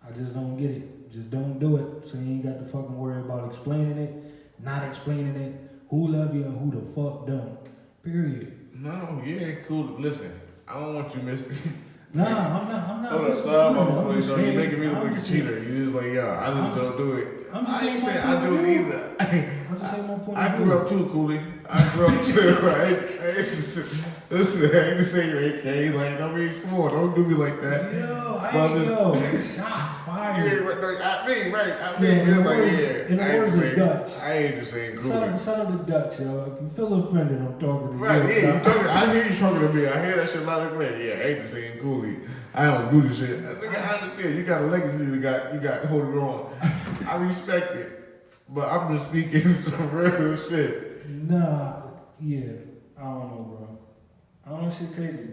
I just don't get it. Just don't do it. So you ain't got to fucking worry about explaining it, not explaining it, who love you and who the fuck don't. Period. No, yeah, cool. Listen, I don't want you missing. Nah, I'm not. Hold up, son. You're making me look like a cheater. You just like, I just don't do it. I ain't saying I do it either. I'm just saying my point. I grew up too, Coolie. I grew up too, right? I ain't just saying you ain't gay. Like, I mean, come on, don't do me like that. Shots fired. Yeah, I mean, in the words of Dutch. I ain't just saying Coolie. Son of the Dutch, yo. If you feel offended, I'm talking to you. Right, I hear you talking to me. I hear that shit loud and clear. Yeah, I ain't just saying Coolie. I don't do this shit. I understand. You got a legacy. You got holding on. I respect it, but I'm just speaking some real shit. Nah, yeah, I don't know, bro. I don't know, shit crazy.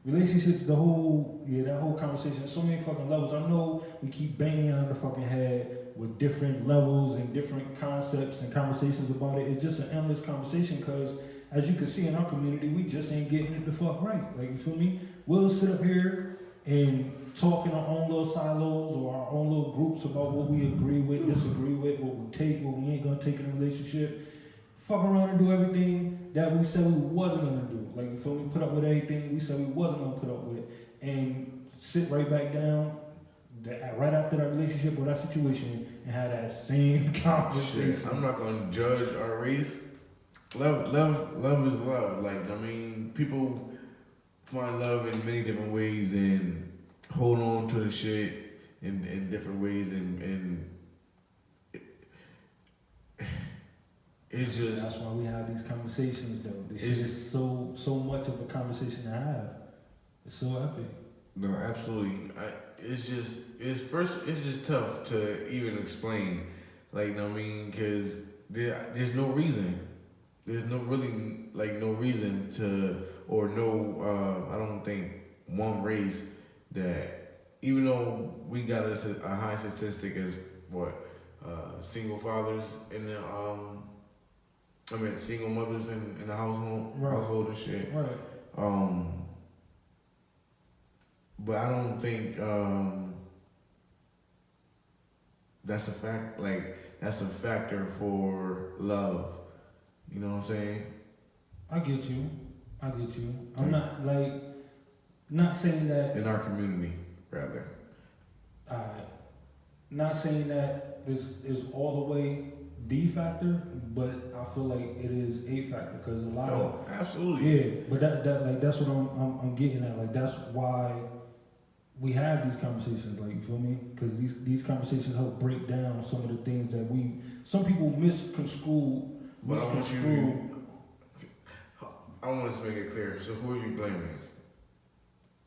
Relationships, that whole conversation, so many fucking levels. I know we keep banging on the fucking head with different levels and different concepts and conversations about it. It's just an endless conversation because, as you can see in our community, we just ain't getting it the fuck right. Like, you feel me? We'll sit up here and talk in our own little silos or our own little groups about what we agree with, disagree with, what we take, what we ain't gonna take in a relationship. Fuck around and do everything that we said we wasn't gonna do. Like, you feel me? Put up with everything we said we wasn't gonna put up with. And sit right back down right after that relationship or that situation and have that same conversation. Shit, I'm not gonna judge our race. Love is love. Like, I mean, people find love in many different ways and hold on to the shit in different ways and it's just. That's why we have these conversations, though. This shit is so much of a conversation to have. It's so epic. No, absolutely. It's just tough to even explain. Like, you know what I mean? Because there's no reason. There's no reason to, or no, I don't think one race that, even though we got a high statistic as single fathers in the, single mothers in the household and shit. Right. But I don't think that's a fact. Like, that's a factor for love. You know what I'm saying? I get you. I'm not saying that in our community, rather. Not saying that this is all the way the factor, but I feel like it is a factor because a lot of absolutely. Yeah, but that's what I'm getting at. Like, that's why we have these conversations. Like, you feel me? Because these conversations help break down some of the things that some people misconstrue. But I want to make it clear. So who are you blaming?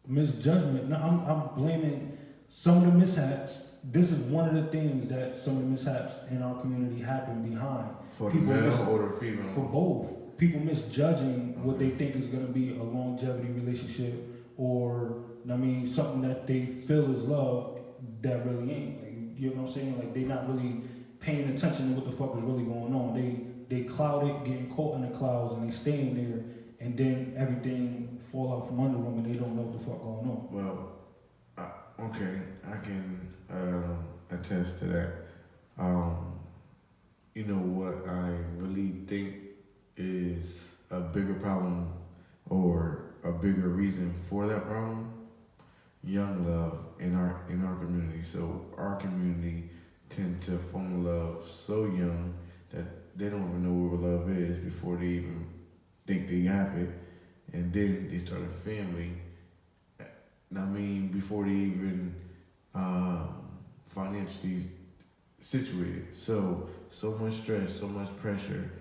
Misjudgment. No, I'm blaming some of the mishaps. This is one of the things that some of the mishaps in our community happen behind. For the male or the female? For both. People misjudging what they think is going to be a longevity relationship or, something that they feel is love that really ain't. Like, you know what I'm saying? Like, they not really paying attention to what the fuck is really going on. They cloud it, getting caught in the clouds, and they staying there, and then everything fall out from under them, and they don't know what the fuck going on. Well, okay, I can attest to that. You know what I really think is a bigger problem or a bigger reason for that problem? Young love in our community. So our community tend to fall in love so young that they don't even know what love is before they even think they have it, and then they start a family. I mean, before they even financially situated. So much stress, so much pressure.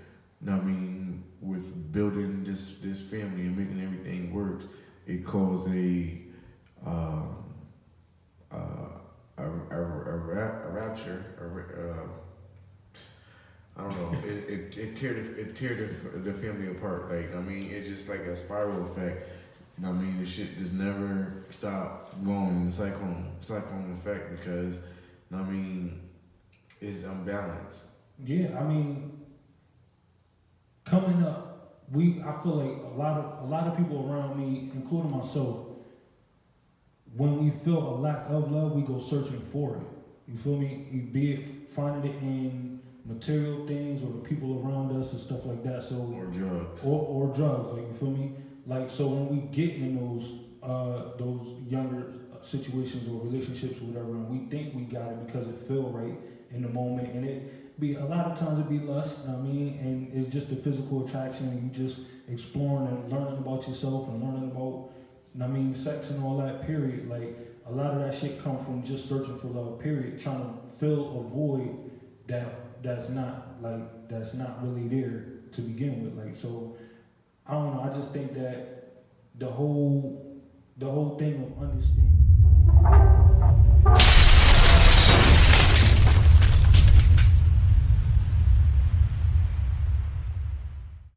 I mean, with building this family and making everything work, it caused a rapture. I don't know. It tear the family apart. Like, I mean, it's just like a spiral effect. I mean, the shit just never stopped going. The cyclone effect, because I mean, it's unbalanced. Yeah, I mean, coming up, I feel like a lot of people around me, including myself, when we feel a lack of love, we go searching for it. You feel me? Be it finding it in material things or the people around us and stuff like that. So Or drugs. Or drugs. Like, you feel me? Like, so when we get in those younger situations or relationships or whatever, and we think we got it because it feel right in the moment, and it be a lot of times it be lust, you know what I mean, and it's just the physical attraction, and you just exploring and learning about yourself and learning about, you know what I mean, sex and all that, period. Like, a lot of that shit come from just searching for love, period, trying to fill a void that's not really there to begin with. Like, so I don't know, I just think that the whole thing of understanding